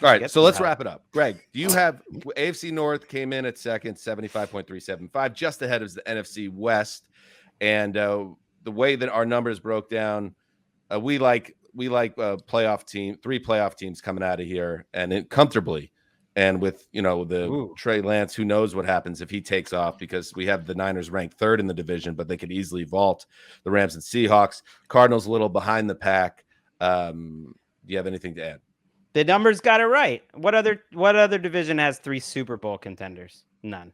All right, so let's wrap it up. Greg, do you have AFC North came in at second, 75.375, just ahead of the NFC West, and the way that our numbers broke down, we like playoff team, 3 playoff teams coming out of here and comfortably, and with Trey Lance, who knows what happens if he takes off, because we have the Niners ranked 3rd in the division, but they could easily vault the Rams and Seahawks. Cardinals a little behind the pack. Do you have anything to add? The numbers got it right. What other division has 3 Super Bowl contenders? None.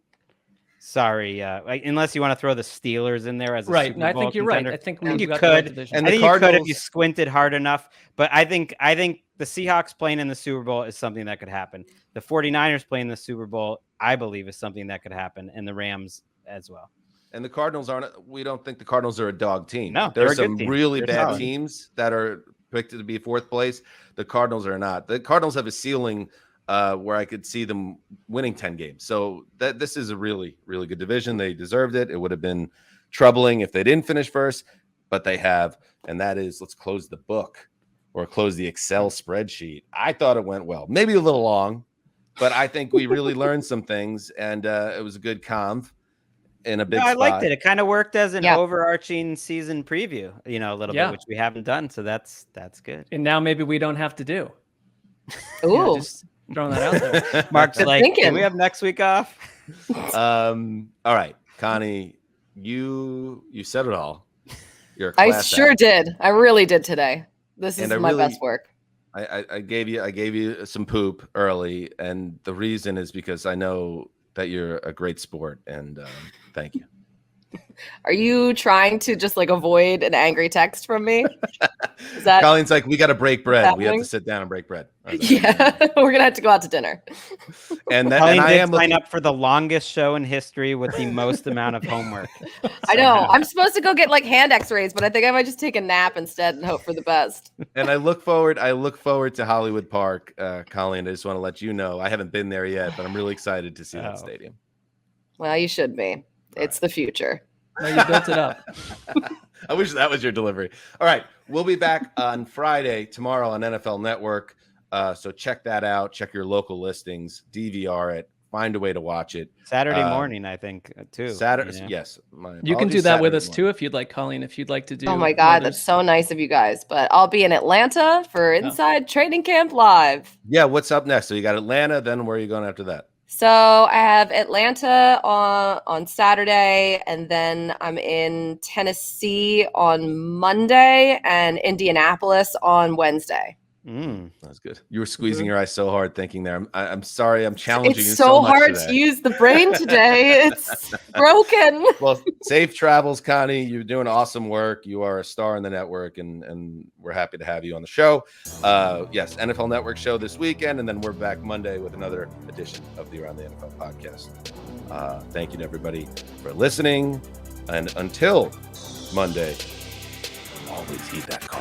Sorry, unless you want to throw the Steelers in there as a Right. Super No, I Bowl think you're contender. right. I think you got the right could. division. And I the think you could if Cardinals- you squinted hard enough. But I think the Seahawks playing in the Super Bowl is something that could happen. The 49ers playing the Super Bowl, I believe, is something that could happen, and the Rams as well. And the Cardinals we don't think the Cardinals are a dog team. No, they're there's a good some team. really They're bad solid. teams that are picked to be 4th place. The Cardinals are not. The Cardinals have a ceiling where I could see them winning 10 games. So this is a really, really good division. They deserved it. It would have been troubling if they didn't finish first, but they have. And that is, let's close the book or close the Excel spreadsheet. I thought it went well, maybe a little long, but I think we really learned some things, and it was a good conv in a big I spot. liked it. It kind of worked as an Yeah. overarching season preview, a little Yeah. bit, which we haven't done. So that's good. And now maybe we don't have to do. Ooh. Just throwing that out there. Mark's Good like, thinking. can we have next week off? All right, Connie, you said it all. You're a I class sure act. did. I really did today. This is And I my really- best work. I gave you some poop early, and the reason is because I know that you're a great sport, and thank you. Are you trying to just like avoid an angry text from me? Is that Colleen's like, we got to break bread. We have happening? to sit down and break bread. Yeah, we're gonna have to go out to dinner. And that, Colleen and I did am sign looking, up for the longest show in history with the most amount of homework. I know. I'm supposed to go get like hand X-rays, but I think I might just take a nap instead and hope for the best. and I look forward to Hollywood Park, Colleen. I just want to let you know I haven't been there yet, but I'm really excited to see that stadium. Well, you should be. It's the future. No, you built it up. I wish that was your delivery. All right. We'll be back on Friday, tomorrow on NFL Network. So check that out. Check your local listings, DVR it, find a way to watch it. Saturday morning, I think, too. Saturday, you know? Yes. You can do that with us too if you'd like, Colleen. If you'd like to do. Oh my God, that's so nice of you guys. But I'll be in Atlanta for Inside Training Camp Live. Yeah. What's up next? So you got Atlanta. Then where are you going after that? So I have Atlanta on Saturday, and then I'm in Tennessee on Monday and Indianapolis on Wednesday. That's good. You were squeezing your eyes so hard thinking there. I'm sorry. I'm challenging you It's so so much hard today. to use the brain today. It's broken. Well, safe travels, Connie. You're doing awesome work. You are a star in the network, and we're happy to have you on the show. Yes, NFL Network show this weekend, and then we're back Monday with another edition of the Around the NFL podcast. Thank you to everybody for listening, and until Monday, always heed that call.